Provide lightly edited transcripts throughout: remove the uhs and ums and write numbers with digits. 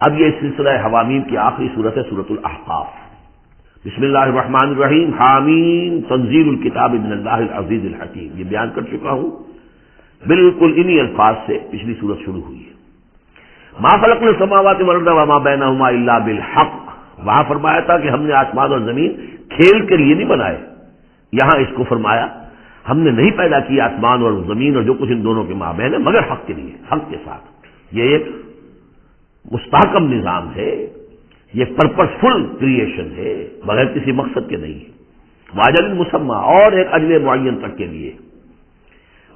اب یہ سلسلہ حوامیم کی آخری صورت ہے سورۃ الاحقاف۔ بسم اللہ الرحمن الرحیم، حامیم تنزیل الکتاب من اللہ العزیز الحکیم، یہ بیان کر چکا ہوں، بالکل انہی الفاظ سے پچھلی صورت شروع ہوئی ہے۔ ما خلقنا السماوات والارض وما بینہما الا بالحق، وہاں فرمایا تھا کہ ہم نے آسمان اور زمین کھیل کے لیے نہیں بنائے، یہاں اس کو فرمایا ہم نے نہیں پیدا کیا آسمان اور زمین اور جو کچھ ان دونوں کے مابین ہے مگر حق کے لیے، حق کے ساتھ۔ یہ ایک مستحکم نظام ہے، یہ پرپسفل کریشن ہے، بغیر کسی مقصد کے نہیں ہے، واجل مسمى، اور ایک اجل معین تک کے لیے۔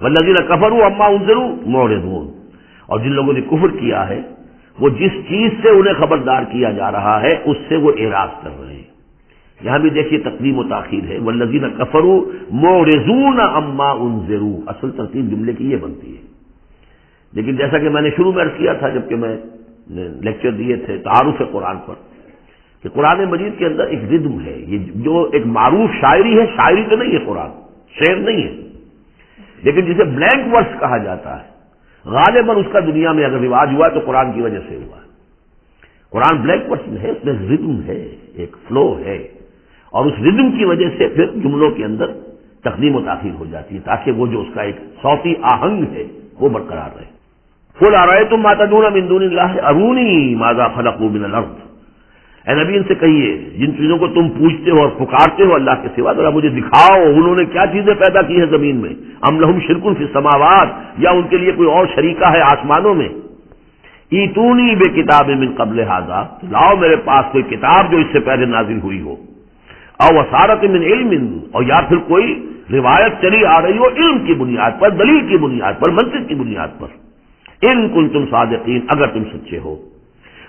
والذین کفروا عما انذروا معرضون، اور جن لوگوں نے کفر کیا ہے وہ جس چیز سے انہیں خبردار کیا جا رہا ہے اس سے وہ اعراض کر رہے ہیں۔ یہاں بھی دیکھیے تقدیم و تاخیر ہے، والذین کفروا معرضون عما انذروا، اصل ترتیب جملے کی یہ بنتی ہے، لیکن جیسا کہ میں نے شروع میں عرض کیا تھا جبکہ میں لیکچر دیے تھے تعارف قرآن پر، کہ قرآن مجید کے اندر ایک ردم ہے، یہ جو ایک معروف شاعری ہے، شاعری تو نہیں ہے، قرآن شعر نہیں ہے، لیکن جسے بلینک ورس کہا جاتا ہے، غالباً اس کا دنیا میں اگر رواج ہوا تو قرآن کی وجہ سے ہوا۔ قرآن بلینک ورس ہے، اس میں ردم ہے، ایک فلو ہے، اور اس ردم کی وجہ سے پھر جملوں کے اندر تقدیم و تاخیر ہو جاتی ہے تاکہ وہ جو اس کا ایک صوتی آہنگ ہے وہ برقرار رہے۔ قل ارأیتم ما تدعون من دون اللہ ارونی ماذا خلقوا من الارض، اے نبی ان سے کہیے جن چیزوں کو تم پوچھتے ہو اور پکارتے ہو اللہ کے سوا، ذرا مجھے دکھاؤ انہوں نے کیا چیزیں پیدا کی ہیں زمین میں، ام لہم شرک فی السماوات، یا ان کے لیے کوئی اور شریکہ ہے آسمانوں میں، ایتونی بے کتاب من قبل ھذا، لاؤ میرے پاس کوئی کتاب جو اس سے پہلے نازل ہوئی ہو، او وصارت من علم، اور یا پھر کوئی روایت چلی آ رہی ہو علم کی بنیاد پر، دلیل کی بنیاد پر، منطق کی بنیاد پر، ان کنتم صادقین، اگر تم سچے ہو۔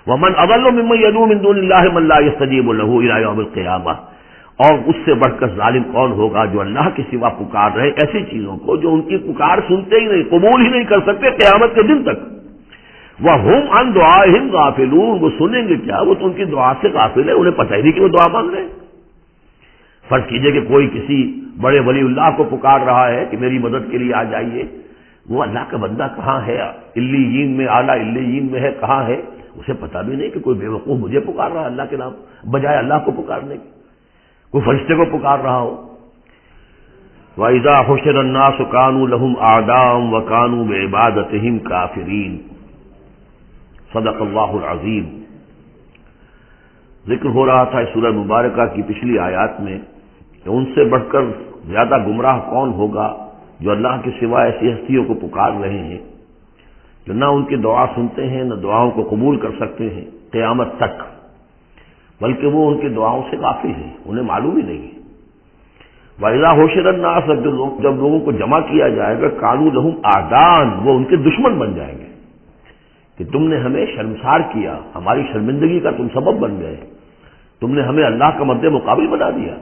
ومن اضل ممن يدعو من دون اللہ من لا يستجیب له الى یوم القیامہ، اور اس سے بڑھ کر ظالم کون ہوگا جو اللہ کے سوا پکار رہے ایسی چیزوں کو جو ان کی پکار سنتے ہی نہیں، قبول ہی نہیں کر سکتے قیامت کے دن تک۔ وَهُمْ عَنْ دُعَائِهِمْ غَافِلُونَ، وہ سنیں گے کیا، وہ تو ان کی دعا سے غافل ہے، انہیں پتہ ہی نہیں کہ وہ دعا مانگ رہے ہیں۔ فرض کیجئے کہ کوئی کسی بڑے ولی اللہ کو پکار رہا ہے کہ میری مدد کے لیے آ جائیے، وہ اللہ کا بندہ کہاں ہے، علیین میں، اعلیٰ علیین میں ہے، کہاں ہے، اسے پتہ بھی نہیں کہ کوئی بے وقوف مجھے پکار رہا ہے اللہ کے نام بجائے اللہ کو پکارنے کی، کوئی فرشتے کو پکار رہا ہو۔ وَإِذَا حُشِرَ النَّاسُ كَانُوا لَهُمْ أَعْدَاءً وَكَانُوا بِعِبَادَتِهِمْ كَافِرِينَ۔ صدق اللہ العظیم۔ ذکر ہو رہا تھا اس سورہ مبارکہ کی پچھلی آیات میں کہ ان سے بڑھ کر زیادہ گمراہ کون ہوگا جو اللہ کے سوا ایسی ہستیوں کو پکار رہے ہیں جو نہ ان کی دعا سنتے ہیں نہ دعاؤں کو قبول کر سکتے ہیں قیامت تک، بلکہ وہ ان کی دعاؤں سے غافل ہیں، انہیں معلوم ہی نہیں ہے۔ وَإِذَا حُشِرَ النَّاسُ، جب لوگوں کو جمع کیا جائے گا، كَانُوا لَهُمْ أَعْدَاءً، وہ ان کے دشمن بن جائیں گے کہ تم نے ہمیں شرمسار کیا، ہماری شرمندگی کا تم سبب بن گئے، تم نے ہمیں اللہ کا مد مقابل بنا دیا۔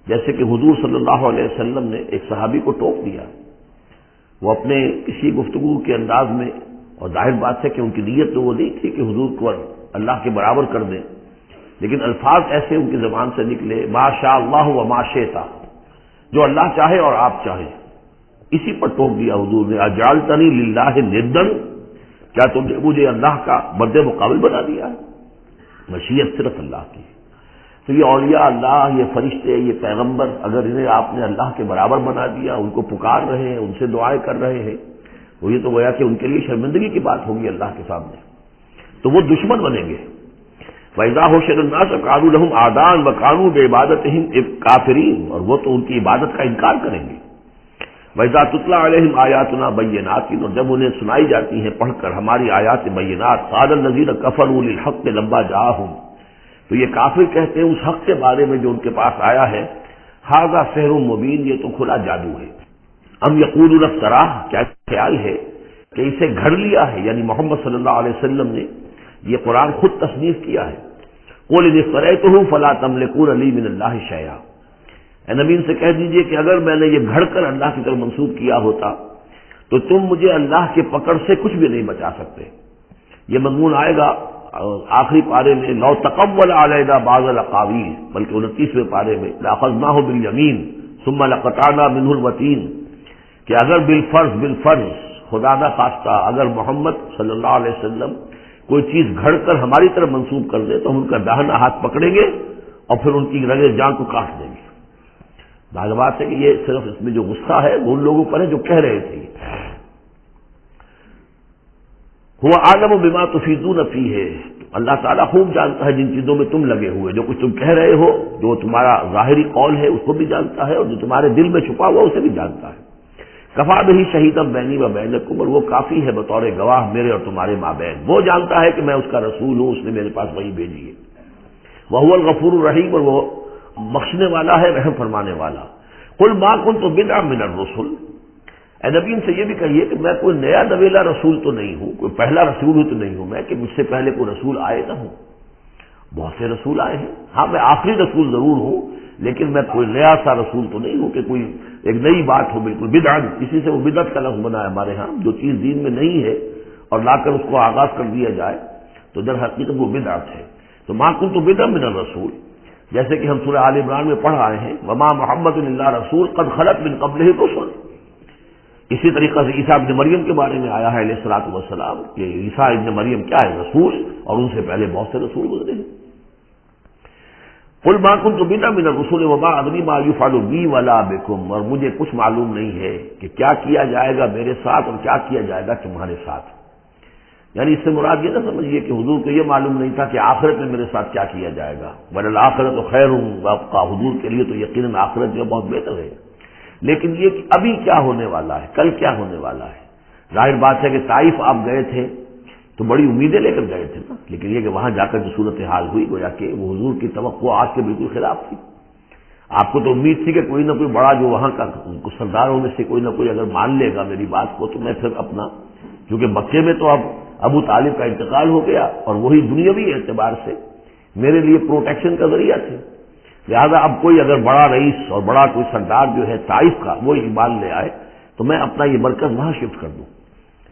جیسے کہ حضور صلی اللہ علیہ وسلم نے ایک صحابی کو ٹوک دیا، وہ اپنے کسی گفتگو کے انداز میں، اور ظاہر بات ہے کہ ان کی نیت تو وہ نہیں تھی کہ حضور کو اللہ کے برابر کر دیں، لیکن الفاظ ایسے ان کی زبان سے نکلے، ما شاء اللہ و ما شئت، جو اللہ چاہے اور آپ چاہیں، اسی پر ٹوک دیا حضور نے، اجعلتنی للہ ندا، کیا تم نے مجھے اللہ کا مد مقابل بنا دیا ہے؟ مشیت صرف اللہ کی۔ تو یہ اولیاء اللہ، یہ فرشتے، یہ پیغمبر، اگر انہیں آپ نے اللہ کے برابر بنا دیا، ان کو پکار رہے ہیں، ان سے دعائیں کر رہے ہیں، تو یہ تو گویا کہ ان کے لیے شرمندگی کی بات ہوگی اللہ کے سامنے، تو وہ دشمن بنیں گے۔ وَإِذَا حُشِرَ النَّاسُ كَانُوا لَهُمْ أَعْدَاءً وَكَانُوا بِعِبَادَتِهِمْ كَافِرِينَ، اور وہ تو ان کی عبادت کا انکار کریں گے۔ وَإِذَا تُتْلَىٰ عَلَيْهِمْ آيَاتُنَا بَيِّنَاتٍ، اور جب انہیں سنائی جاتی ہیں پڑھ کر ہماری آیات بینات، قَالَ الَّذِينَ كَفَرُوا لِلْحَقِّ لَمَّا جَاءَهُمْ، تو یہ کافر کہتے ہیں اس حق کے بارے میں جو ان کے پاس آیا ہے، ھذا سحر مبین، یہ تو کھلا جادو ہے۔ ام یقولون افتراہ، کیا خیال ہے کہ اسے گھڑ لیا ہے، یعنی محمد صلی اللہ علیہ وسلم نے یہ قرآن خود تصنیف کیا ہے۔ قل ان افتریتہ فلا تملکون لی من اللہ شیئا، اے نبی ان سے کہہ دیجئے کہ اگر میں نے یہ گھڑ کر اللہ کی طرف منسوب کیا ہوتا تو تم مجھے اللہ کے پکڑ سے کچھ بھی نہیں بچا سکتے۔ یہ مضمون آئے گا آخری پارے میں، لو تقول علینا بعض الاقاویل، بلکہ 29ویں پارے میں، لاخذناہ بالیمین ثم لقطعنا منہ الوتین، کہ اگر بالفرض خدا نہ خواستہ اگر محمد صلی اللہ علیہ وسلم کوئی چیز گھڑ کر ہماری طرف منسوب کر دے تو ہم ان کا داہنا ہاتھ پکڑیں گے اور پھر ان کی رگے جان کو کاٹ دیں گے۔ ظاہر بات ہے کہ یہ صرف اس میں جو غصہ ہے وہ ان لوگوں پر ہے جو کہہ رہے تھے۔ هو اعلم بما تفیضون فیہ، اللہ تعالیٰ خوب جانتا ہے جن چیزوں میں تم لگے ہوئے، جو کچھ تم کہہ رہے ہو، جو تمہارا ظاہری قول ہے اس کو بھی جانتا ہے، اور جو تمہارے دل میں چھپا ہوا اسے بھی جانتا ہے۔ کفا بہ شہیدا بینی و بینکم، اور وہ کافی ہے بطور گواہ میرے اور تمہارے مابین، وہ جانتا ہے کہ میں اس کا رسول ہوں، اس نے میرے پاس وحی بھیجی ہے۔ وہو الغفور الرحیم، اور وہ بخشنے والا ہے، رحم فرمانے والا۔ قل ما کنت بدعا من الرسل، اے نبی ان سے یہ بھی کہیے کہ میں کوئی نیا نویلا رسول تو نہیں ہوں، کوئی پہلا رسول ہی تو نہیں ہوں میں کہ مجھ سے پہلے کوئی رسول آئے نہ ہوں۔ بہت سے رسول آئے ہیں، ہاں میں آخری رسول ضرور ہوں، لیکن میں کوئی نیا سا رسول تو نہیں ہوں کہ کوئی ایک نئی بات ہو بالکل بدعت، اسی سے وہ بدعت کا لفظ بنا ہے ہمارے ہاں، جو چیز دین میں نہیں ہے اور لا کر اس کو آغاز کر دیا جائے تو در حقیقت وہ بدعت ہے۔ تو ما کنت بدعا من الرسول، جیسے کہ ہم سورہ آل عمران میں پڑھ آئے ہیں، وما محمد الا رسول قد خلت من قبلہ الرسل۔ اسی طریقہ سے عیسیٰ ابن مریم کے بارے میں آیا ہے علیہ الصلوۃ والسلام کہ عیسیٰ ابن مریم کیا ہے، رسول، اور ان سے پہلے بہت سے رسول گزرے ہیں۔ قل ما كنت بدعا من الرسل وما ادري ما يفعل بي ولا بكم، اور مجھے کچھ معلوم نہیں ہے کہ کیا کیا جائے گا میرے ساتھ اور کیا کیا جائے گا تمہارے ساتھ۔ یعنی اس سے مراد یہ نہ سمجھیے کہ حضور کو یہ معلوم نہیں تھا کہ آخرت میں میرے ساتھ کیا کیا جائے گا، وللآخرۃ خیر وابقیٰ، حضور کے لیے تو یقیناً آخرت جو بہت بہتر ہے، لیکن یہ کہ ابھی کیا ہونے والا ہے، کل کیا ہونے والا ہے۔ ظاہر بات ہے کہ طائف آپ گئے تھے تو بڑی امیدیں لے کر گئے تھے نا، لیکن یہ کہ وہاں جا کر جو صورتحال ہوئی گویا کہ وہ حضور کی توقع آج کے بالکل خلاف تھی۔ آپ کو تو امید تھی کہ کوئی نہ کوئی بڑا جو وہاں کا سرداروں میں سے کوئی نہ کوئی اگر مان لے گا میری بات کو تو میں پھر اپنا، کیونکہ مکے میں تو اب ابو طالب کا انتقال ہو گیا اور وہی دنیاوی اعتبار سے میرے لیے پروٹیکشن کا ذریعہ تھے، لہذا اب کوئی اگر بڑا رئیس اور بڑا کوئی سردار جو ہے طائف کا وہ ایمان لے آئے تو میں اپنا یہ مرکز وہاں شفٹ کر دوں،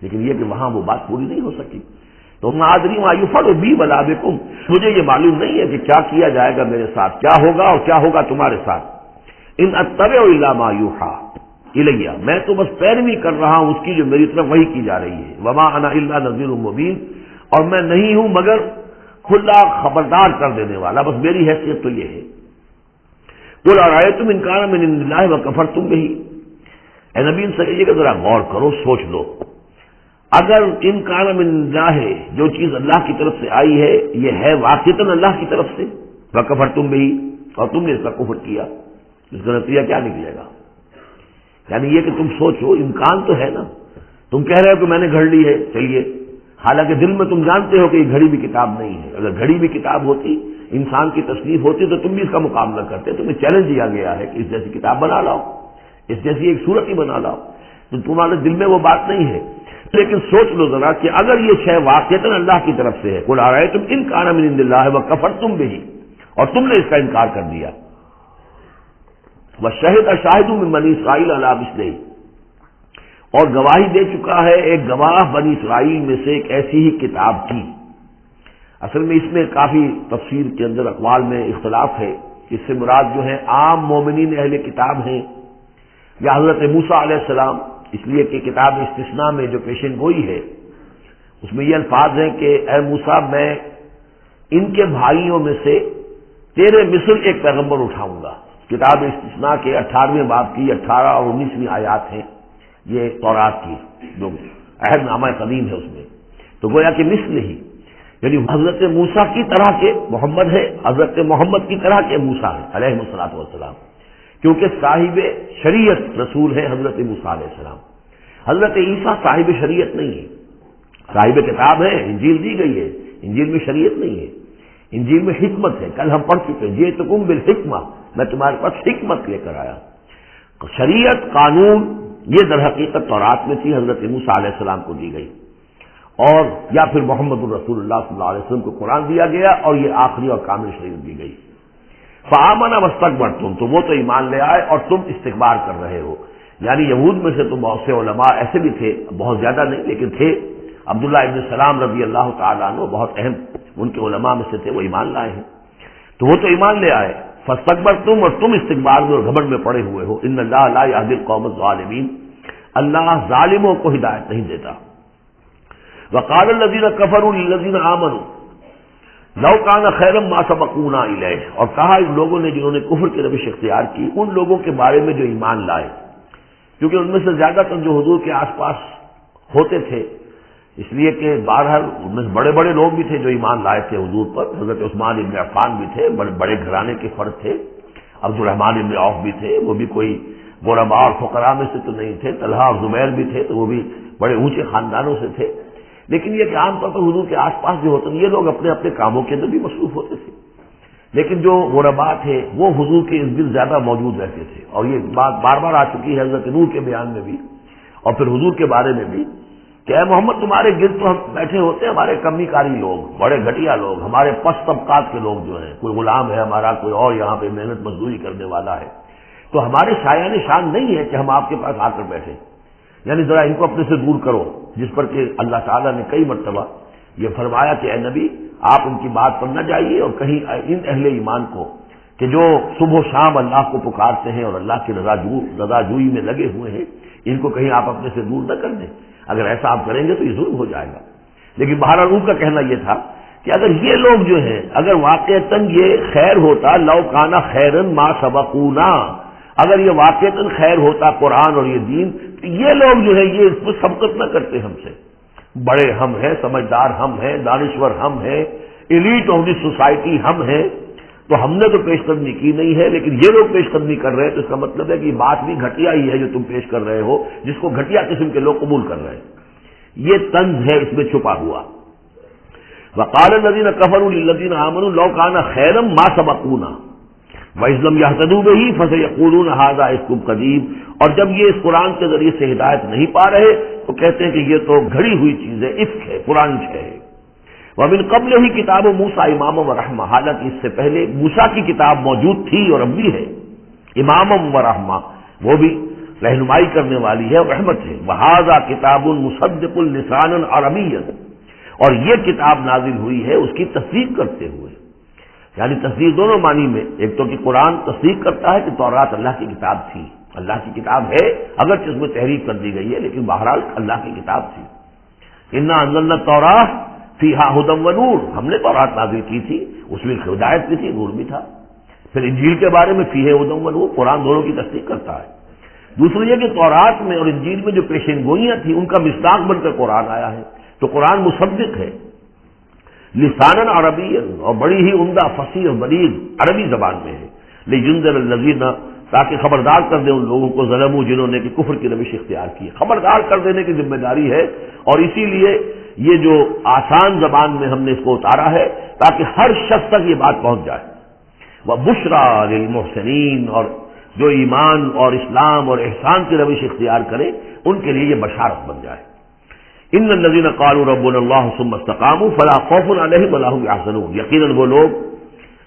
لیکن یہ کہ وہاں وہ بات پوری نہیں ہو سکی۔ تو ما ادری ما یفعل بی ولا بکم، مجھے یہ معلوم نہیں ہے کہ کیا کیا جائے گا میرے ساتھ، کیا ہوگا اور کیا ہوگا تمہارے ساتھ۔ ان اتبع الا ما یوحی الی، میں تو بس پیروی کر رہا ہوں اس کی جو میری طرف وحی کی جا رہی ہے۔ وما انا الا نذیر مبین، اور میں نہیں ہوں مگر کھلا خبردار کر دینے والا، بس میری حیثیت تو یہ ہے۔ قل ارأیتم ان کان من عند اللہ وکفرتم بہ، اے نبی ان سے کہیے کہ ذرا غور کرو، سوچ لو، اگر ان کان من اللہ، جو چیز اللہ کی طرف سے آئی ہے یہ ہے واقعتاً اللہ کی طرف سے، وکفرتم بہ، اور تم نے اس کا کفر کیا، اس کا نتیجہ کیا نکلے گا؟ یعنی یہ کہ تم سوچو، امکان تو ہے نا، تم کہہ رہے ہو کہ میں نے گھڑ لی ہے، چلیے، حالانکہ دل میں تم جانتے ہو کہ یہ گھڑی بھی کتاب نہیں ہے، اگر گھڑی بھی کتاب ہوتی، انسان کی تصنیف ہوتی تو تم بھی اس کا مقابلہ کرتے، تمہیں چیلنج دیا گیا ہے کہ اس جیسی کتاب بنا لاؤ، اس جیسی ایک صورت ہی بنا لاؤ، تو تمہارے دل میں وہ بات نہیں ہے، لیکن سوچ لو ذرا کہ اگر یہ شے واقعتاً اللہ کی طرف سے ہے، قل ارأیتم ان کان من عند اللہ وکفرتم بہ، اور تم نے اس کا انکار کر دیا، وشہد شاہد من بنی اسرائیل علی مثلہ، اور گواہی دے چکا ہے ایک گواہ بنی اسرائیل میں سے ایک ایسی ہی کتاب کی۔ اصل میں اس میں کافی تفسیر کے اندر اقوال میں اختلاف ہے، اس سے مراد جو ہے عام مومنین اہل کتاب ہیں یا حضرت موسیٰ علیہ السلام، اس لیے کہ کتاب استثناء میں جو پیشن گوئی ہے اس میں یہ الفاظ ہیں کہ اے موسیٰ میں ان کے بھائیوں میں سے تیرے مصر ایک پیغمبر اٹھاؤں گا۔ کتاب استثناء کے 18ویں باب کی 18 اور 19ویں آیات ہیں یہ تورات کی، جو عہد نامہ قدیم ہے اس میں، تو گویا کہ مثل ہی، یعنی حضرت موسیٰ کی طرح کے محمد ہے، حضرت محمد کی طرح کے موسیٰ ہے علیہ الصلوۃ والسلام، کیونکہ صاحب شریعت رسول ہے حضرت موسیٰ علیہ السلام۔ حضرت عیسیٰ صاحب شریعت نہیں ہے، صاحب کتاب ہے، انجیل دی گئی ہے، انجیل میں شریعت نہیں ہے، انجیل میں حکمت ہے، کل ہم پڑھ چکے ہیں جئتکم بالحکمہ، میں تمہارے پاس حکمت لے کر آیا۔ شریعت قانون یہ در حقیقت تورات میں تھی، حضرت موسیٰ علیہ السلام کو دی گئی، اور یا پھر محمد الرسول اللہ صلی اللہ علیہ وسلم کو قرآن دیا گیا اور یہ آخری اور کامل شریعت دی گئی۔ فآمنوا واستكبرتم، تو وہ تو ایمان لے آئے اور تم استکبار کر رہے ہو، یعنی یہود میں سے تو بہت سے علماء ایسے بھی تھے، بہت زیادہ نہیں لیکن تھے، عبداللہ ابن سلام رضی اللہ تعالیٰ عنہ بہت اہم ان کے علماء میں سے تھے، وہ ایمان لائے ہیں، تو وہ تو ایمان لے آئے، فاستكبرتم، اور تم استکبار میں اور گھمنڈ میں پڑے ہوئے ہو۔ ان اللہ لا يهدي القوم الظالمین، اللہ ظالموں کو ہدایت نہیں دیتا۔ وقال الذین کفروا للذین آمنوا لو کان خیرا ما سبقونا الیہ، اور کہا ان لوگوں نے جنہوں نے کفر کی روش اختیار کی ان لوگوں کے بارے میں جو ایمان لائے، کیونکہ ان میں سے زیادہ تر جو حضور کے آس پاس ہوتے تھے، اس لیے کہ بہرحال ان میں بڑے بڑے لوگ بھی تھے جو ایمان لائے تھے حضور پر. حضرت عثمان ابن عفان بھی تھے، بڑے بڑے گھرانے کے فرد تھے. عبد الرحمن ابن عوف بھی تھے، وہ بھی کوئی غرباء اور فقراء میں سے تو نہیں تھے. طلحہ اور زبیر بھی تھے تو وہ بھی بڑے اونچے خاندانوں سے تھے. لیکن یہ کہ عام طور پر حضور کے آس پاس جو ہوتے ہیں یہ لوگ اپنے اپنے کاموں کے اندر بھی مصروف ہوتے تھے، لیکن جو غرباء تھے وہ حضور کے ارد گرد زیادہ موجود رہتے تھے. اور یہ بات بار بار آ چکی ہے حضرت نور کے بیان میں بھی اور پھر حضور کے بارے میں بھی کہ اے محمد تمہارے گرد تو ہم بیٹھے ہوتے ہیں ہمارے کمی کاری لوگ، بڑے گھٹیا لوگ، ہمارے پست طبقات کے لوگ جو ہیں، کوئی غلام ہے ہمارا، کوئی اور یہاں پہ محنت مزدوری کرنے والا ہے، تو ہمارے شایان شان نہیں ہے کہ ہم آپ کے پاس آ کر بیٹھے. یعنی ذرا ان کو اپنے سے دور کرو. جس پر کہ اللہ تعالیٰ نے کئی مرتبہ یہ فرمایا کہ اے نبی آپ ان کی بات پر نہ جائیے، اور کہیں ان اہل ایمان کو کہ جو صبح و شام اللہ کو پکارتے ہیں اور اللہ کی رضا جوئی میں لگے ہوئے ہیں، ان کو کہیں آپ اپنے سے دور نہ کر دیں. اگر ایسا آپ کریں گے تو یہ ظلم ہو جائے گا. لیکن بہرحال ان کا کہنا یہ تھا کہ اگر یہ لوگ جو ہیں اگر واقعتاً یہ خیر ہوتا، لو کانا خیرن ما سبقونا، اگر یہ واقعتاً خیر ہوتا قرآن اور یہ دین، تو یہ لوگ جو ہے یہ اس میں سبقت نہ کرتے ہم سے. بڑے ہم ہیں، سمجھدار ہم ہیں، دانشور ہم ہیں، ایلیٹ آف دی سوسائٹی ہم ہیں، تو ہم نے تو پیش قدمی کی نہیں ہے، لیکن یہ لوگ پیش قدمی کر رہے ہیں، تو اس کا مطلب ہے کہ یہ بات بھی گھٹیا ہی ہے جو تم پیش کر رہے ہو، جس کو گھٹیا قسم کے لوگ قبول کر رہے ہیں. یہ طنز ہے اس میں چھپا ہوا. وقال الذین کفروا للذین آمنوا لو کان خیرا ما سبقونا وَإِذْ لَمْ يَهْتَدُوا بِهِ فَسَيَقُولُونَ هَذَا إِفْكٌ قَدِيمٌ. اور جب یہ اس قرآن کے ذریعے سے ہدایت نہیں پا رہے تو کہتے ہیں کہ یہ تو گھڑی ہوئی چیز ہے، افک ہے، پرانی ہے. وَمِن قَبْلِهِ کتاب موسیٰ اماما ورحمہ، حالانکہ اس سے پہلے موسیٰ کی کتاب موجود تھی اور اب بھی ہے، اماما ورحمہ، وہ بھی رہنمائی کرنے والی ہے اور رحمت ہے. وَهَذَا کتاب مصدق لسانا عربیا، اور یہ کتاب نازل ہوئی ہے اس کی تصدیق کرتے ہوئے. یعنی تصدیق دونوں معنی میں، ایک تو کہ قرآن تصدیق کرتا ہے کہ تورات اللہ کی کتاب تھی، اللہ کی کتاب ہے، اگرچہ اس میں تحریف کر دی گئی ہے لیکن بہرحال اللہ کی کتاب تھی. انا انزلنا التوراۃ فیہا ھدی ونور، ہم نے تورات نازل کی تھی، اس میں ہدایت بھی تھی، نور بھی تھا. پھر انجیل کے بارے میں فیہا ھدی ونور، قرآن دونوں کی تصدیق کرتا ہے. دوسری یہ کہ تورات میں اور انجیل میں جو پیشین گوئیاں تھیں ان کا مصداق بن کر قرآن آیا ہے، تو قرآن مصدق ہے لسانن عربی، اور بڑی ہی عمدہ فصیح اور بلیغ عربی زبان میں ہے. لینذر الذین، تاکہ خبردار کر دیں ان لوگوں کو ظلموا، جنہوں نے کہ کفر کی روش اختیار کی. خبردار کر دینے کی ذمہ داری ہے، اور اسی لیے یہ جو آسان زبان میں ہم نے اس کو اتارا ہے تاکہ ہر شخص تک یہ بات پہنچ جائے. وبشریٰ للمحسنین، اور جو ایمان اور اسلام اور احسان کی روش اختیار کریں ان کے لیے یہ بشارت بن جائے. ان الذین قالوا ربنا اللہ ثم استقاموا فلا خوف علیہم ولا هم یحزنون، یقیناً وہ لوگ،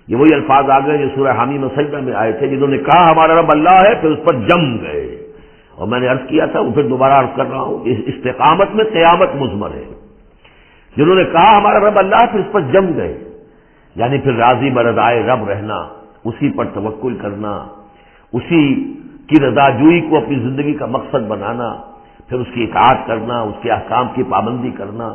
یہ وہی الفاظ آ گئے جو سورہ حمیم سجدہ میں آئے تھے، جنہوں نے کہا ہمارا رب اللہ ہے پھر اس پر جم گئے. اور میں نے عرض کیا تھا، وہ پھر دوبارہ عرض کر رہا ہوں، اس استقامت میں قیامت مضمر ہے. جنہوں نے کہا ہمارا رب اللہ ہے پھر اس پر جم گئے، یعنی پھر راضی برضائے رب رہنا، اسی پر توکل کرنا، اسی کی رضا جوئی کو اپنی زندگی کا مقصد بنانا، پھر اس کی اطاعت کرنا، اس کے احکام کی پابندی کرنا،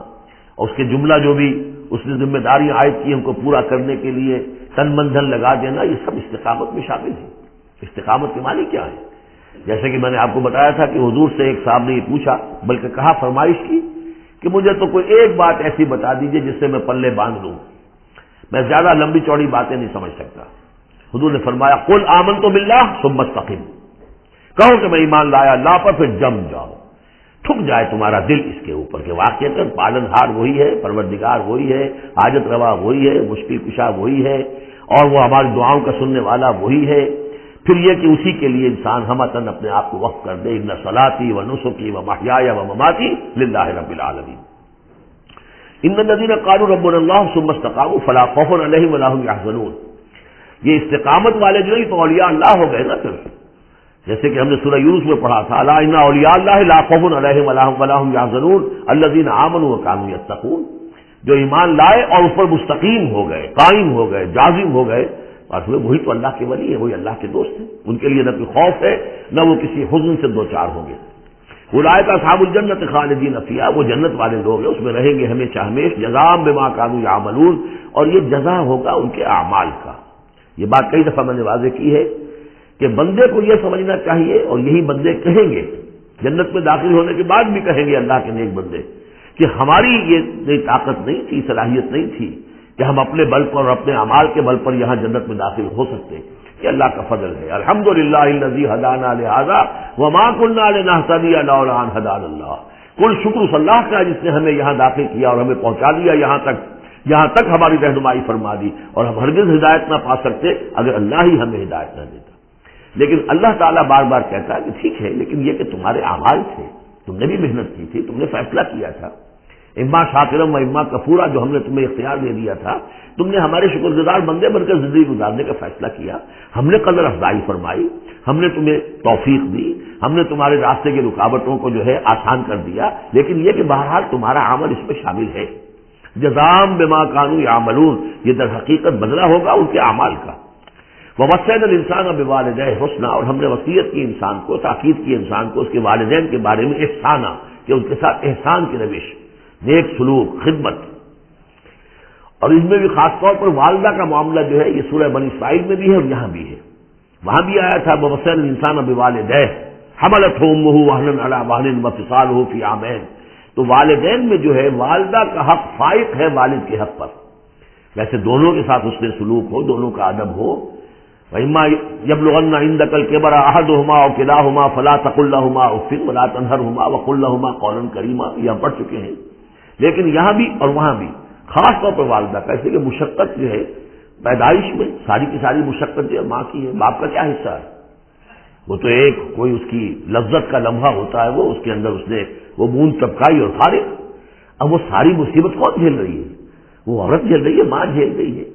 اور اس کے جملہ جو بھی اس نے ذمہ داری عائد کی ان کو پورا کرنے کے لیے تن من دھن لگا دینا، یہ سب استقامت میں شامل ہے. استقامت کے معنی کیا ہے؟ جیسے کہ میں نے آپ کو بتایا تھا کہ حضور سے ایک صاحب نے یہ پوچھا، بلکہ کہا فرمائش کی کہ مجھے تو کوئی ایک بات ایسی بتا دیجئے جس سے میں پلے باندھ لوں، میں زیادہ لمبی چوڑی باتیں نہیں سمجھ سکتا. حضور نے فرمایا قل آمنت باللہ ثم استقم، کہو کہ میں ایمان لایا اللہ پر پھر جم جاؤ، تھک جائے تمہارا دل اس کے اوپر کہ واقعتاً پالن ہار وہی ہے، پروردگار وہی ہے، حاجت روا وہی ہے، مشکل کشا وہی ہے، اور وہ ہماری دعاؤں کا سننے والا وہی ہے. پھر یہ کہ اسی کے لیے انسان ہمتاً اپنے آپ کو وقف کر دے. ان صلاتی و نسکی و محیای و مماتی للہ رب العالمین. ان الذین قالوا ربنا اللہ ثم استقاموا فلا خوف علیہم ولا هم یحزنون. یہ استقامت والے جو ہیں تو اولیاء اللہ ہو گئے نا. پھر جیسے کہ ہم نے سورہ یونس میں پڑھا تھا، الا ان اولیاء اللہ لا خوف علیہم ولا هم یحزنون الذین آمنوا وکانوا یتقون، جو ایمان لائے اور اس پر مستقیم ہو گئے، قائم ہو گئے، جازم ہو گئے، اور وہی تو اللہ کے ولی ہے، وہی اللہ کے دوست ہیں. ان کے لیے نہ کوئی خوف ہے نہ وہ کسی حزن سے دوچار ہوں گے. اولئک اصحاب الجنت خالدین فیہا، وہ جنت والے لوگ ہیں، اس میں رہیں گے ہمیشہ ہمیش، جزاء بما کانوا یعملون، اور یہ جزا ہوگا ان کے اعمال کا۔ یہ بات کئی دفعہ میں نے واضح کی ہے کہ بندے کو یہ سمجھنا چاہیے، اور یہی بندے کہیں گے جنت میں داخل ہونے کے بعد بھی کہیں گے اللہ کے نیک بندے، کہ ہماری یہ طاقت نہیں تھی، صلاحیت نہیں تھی کہ ہم اپنے بل پر اور اپنے اعمال کے بل پر یہاں جنت میں داخل ہو سکتے۔ یہ اللہ کا فضل ہے۔ الحمدللہ الذی ہدانا لہذا وما کنا لنہتدی لولا ان ہدانا اللہ، کل شکر اس اللہ کا جس نے ہمیں یہاں داخل کیا اور ہمیں پہنچا دیا یہاں تک ہماری رہنمائی فرما دی، اور ہم ہرگز ہدایت نہ پا سکتے اگر اللہ ہی ہمیں ہدایت نہ دیتا۔ لیکن اللہ تعالیٰ بار بار کہتا ہے کہ ٹھیک ہے، لیکن یہ کہ تمہارے اعمال تھے، تم نے بھی محنت کی تھی، تم نے فیصلہ کیا تھا، اما شاکرم و اما کفورا، جو ہم نے تمہیں اختیار دے دیا تھا، تم نے ہمارے شکر گزار بندے بن کر زندگی گزارنے کا فیصلہ کیا، ہم نے قدر افزائی فرمائی، ہم نے تمہیں توفیق دی، ہم نے تمہارے راستے کی رکاوٹوں کو جو ہے آسان کر دیا، لیکن یہ کہ بہرحال تمہارا عمل اس میں شامل ہے۔ جزاء بما کانوا یعملون، یہ در حقیقت بدلہ ہوگا ان کے اعمال کا۔ ووصینا الانسان بوالدیہ حسنا، اور ہم نے وصیت کی انسان کو، تاکید کی انسان کو اس کے والدین کے بارے میں احسانا، کہ ان کے ساتھ احسان کی روش، نیک سلوک، خدمت۔ اور اس میں بھی خاص طور پر والدہ کا معاملہ جو ہے یہ سورہ بنی اسرائیل میں بھی ہے اور یہاں بھی ہے۔ وہاں بھی آیا تھا ووصینا الانسان بوالدیہ حملتہ امہ وہنا علی وہن وفصالہ فی عامین، تو والدین میں جو ہے والدہ کا حق فائق ہے والد کے حق پر، ویسے دونوں کے ساتھ اس نے سلوک ہو، دونوں کا ادب ہو۔ وَإِمَّا يَبْلُغَنَّ عِندَكَ الْكِبَرَ أَحَدُهُمَا أَوْ كِلَاهُمَا فَلَا تَقُل لَّهُمَا أُفٍّ وَلَا تَنْهَرْهُمَا وَقُل لَّهُمَا قَوْلًا كَرِيمًا، یہ ہم پڑھ چکے ہیں۔ لیکن یہاں بھی اور وہاں بھی خاص طور پر والدہ کا، ایسے کہ مشقت جو ہے پیدائش میں ساری کی ساری مشقت جو ہے ماں کی ہے، باپ کا کیا حصہ ہے؟ وہ تو ایک کوئی اس کی لذت کا لمحہ ہوتا ہے، وہ اس کے اندر اس نے وہ بوند ٹپکائی اور فارغ۔ اب وہ ساری مصیبت کون جھیل رہی ہے؟ وہ عورت جھیل رہی ہے، ماں جھیل رہی ہے۔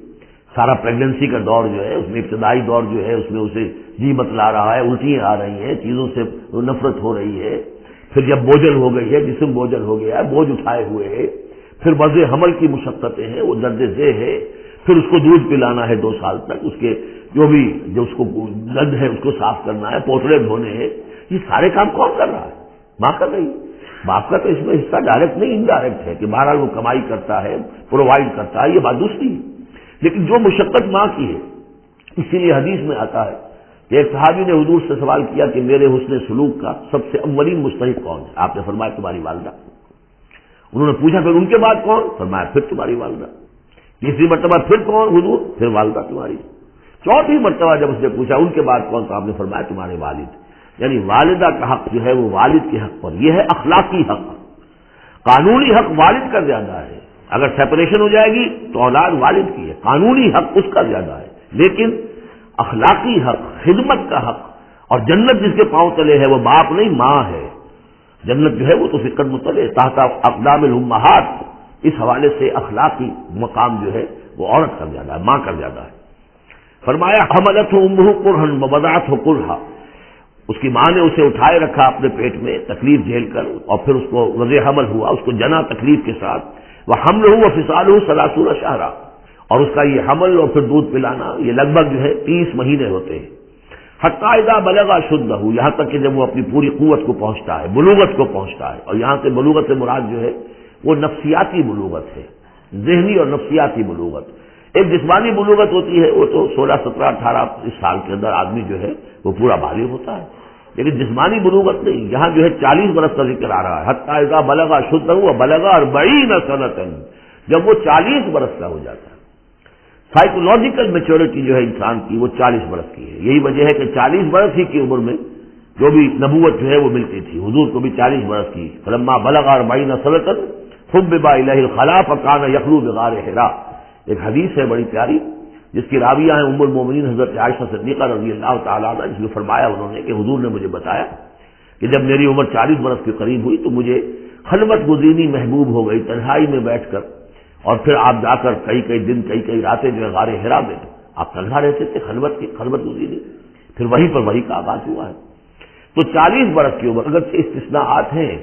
سارا پریگننسی کا دور جو ہے، اس میں ابتدائی دور جو ہے اس میں اسے جی بتلا رہا ہے، الٹیاں آ رہی ہیں، چیزوں سے نفرت ہو رہی ہے، پھر جب بوجھل ہو گئی ہے، جسم بوجھل ہو گیا ہے، بوجھ اٹھائے ہوئے ہے، پھر وضع حمل کی مشقتیں ہیں، وہ درد ذیل ہے، پھر اس کو دودھ پلانا ہے 2 سال تک، اس کے جو اس کو گند ہے اس کو صاف کرنا ہے، پوتڑے دھونے ہیں، یہ سارے کام کون کر رہا ہے؟ ماں کر رہی ہے۔ باپ کا تو اس میں حصہ ڈائریکٹ نہیں انڈائریکٹ ہے کہ بہرحال وہ کمائی کرتا ہے، پرووائڈ کرتا ہے، یہ بات دوسری ہے، لیکن جو مشقت ماں کی ہے، اسی لیے حدیث میں آتا ہے کہ ایک صحابی نے حضور سے سوال کیا کہ میرے حسن سلوک کا سب سے اولین مستحق کون ہے؟ آپ نے فرمایا تمہاری والدہ۔ انہوں نے پوچھا پھر ان کے بعد کون؟ فرمایا پھر تمہاری والدہ۔ تیسری مرتبہ پھر کون؟ حضور پھر والدہ تمہاری۔ چوتھی مرتبہ جب اس نے پوچھا ان کے بعد کون، تو آپ نے فرمایا تمہارے والد۔ یعنی والدہ کا حق جو ہے وہ والد کے حق پر، یہ ہے اخلاقی حق۔ قانونی حق والد کا زیادہ ہے، اگر سیپریشن ہو جائے گی تو اولاد والد کی ہے، قانونی حق اس کا زیادہ ہے، لیکن اخلاقی حق، خدمت کا حق اور جنت جس کے پاؤں تلے ہے وہ باپ نہیں ماں ہے۔ جنت جو ہے وہ تو فکر مطلع تحت اقدام الامہات، اس حوالے سے اخلاقی مقام جو ہے وہ عورت کا زیادہ ہے، ماں کا زیادہ ہے۔ فرمایا حملتہ امہ کرہا ووضعتہ کرہا، اس کی ماں نے اسے اٹھائے رکھا اپنے پیٹ میں تکلیف جھیل کر، اور پھر اس کو وضع حمل ہوا، اس کو جنا تکلیف کے ساتھ، وحملہ وفصالہ 30 شہرا، اور اس کا یہ حمل اور پھر دودھ پلانا یہ لگ بھگ جو ہے 30 مہینے ہوتے ہیں۔ حتی اذا بلغ اشدہ، یہاں تک کہ جب وہ اپنی پوری قوت کو پہنچتا ہے، بلوغت کو پہنچتا ہے، اور یہاں سے بلوغت سے مراد جو ہے وہ نفسیاتی بلوغت ہے، ذہنی اور نفسیاتی بلوغت۔ ایک جسمانی بلوغت ہوتی ہے، وہ تو 16 17 18 اس سال کے اندر آدمی جو ہے وہ پورا بالغ ہوتا ہے، لیکن جسمانی بلوغت نہیں، یہاں جو ہے 40 برس کا ذکر آ رہا ہے۔ حتی اذا بلغ اشدہ وبلغ 40 سنۃ، جب وہ 40 برس کا ہو جاتا ہے۔ سائیکولوجیکل میچورٹی جو ہے انسان کی وہ 40 برس کی ہے، یہی وجہ ہے کہ 40 برس ہی کی عمر میں جو بھی نبوت جو ہے وہ ملتی تھی، حضور کو بھی 40 برس کی۔ فلما بلغ 40 سنۃ حبب الیہ الخلاء فکان یخلو بغار حراء، ایک حدیث ہے بڑی پیاری جس کی راویہ ہیں ام المومنین حضرت عائشہ صدیقہ رضی اللہ تعالیٰ عنہ، جس نے فرمایا انہوں نے کہ حضور نے مجھے بتایا کہ جب میری عمر 40 برس کے قریب ہوئی تو مجھے خلوت گزینی محبوب ہو گئی، تنہائی میں بیٹھ کر، اور پھر آپ جا کر کئی دن کئی راتیں جو ہے غار حرا میں آپ تنہا رہتے تھے، خلوت گزینی، پھر وہیں پر وہی کا آغاز ہوا ہے۔ تو 40 برس کی عمر، اگر استثناءات ہیں،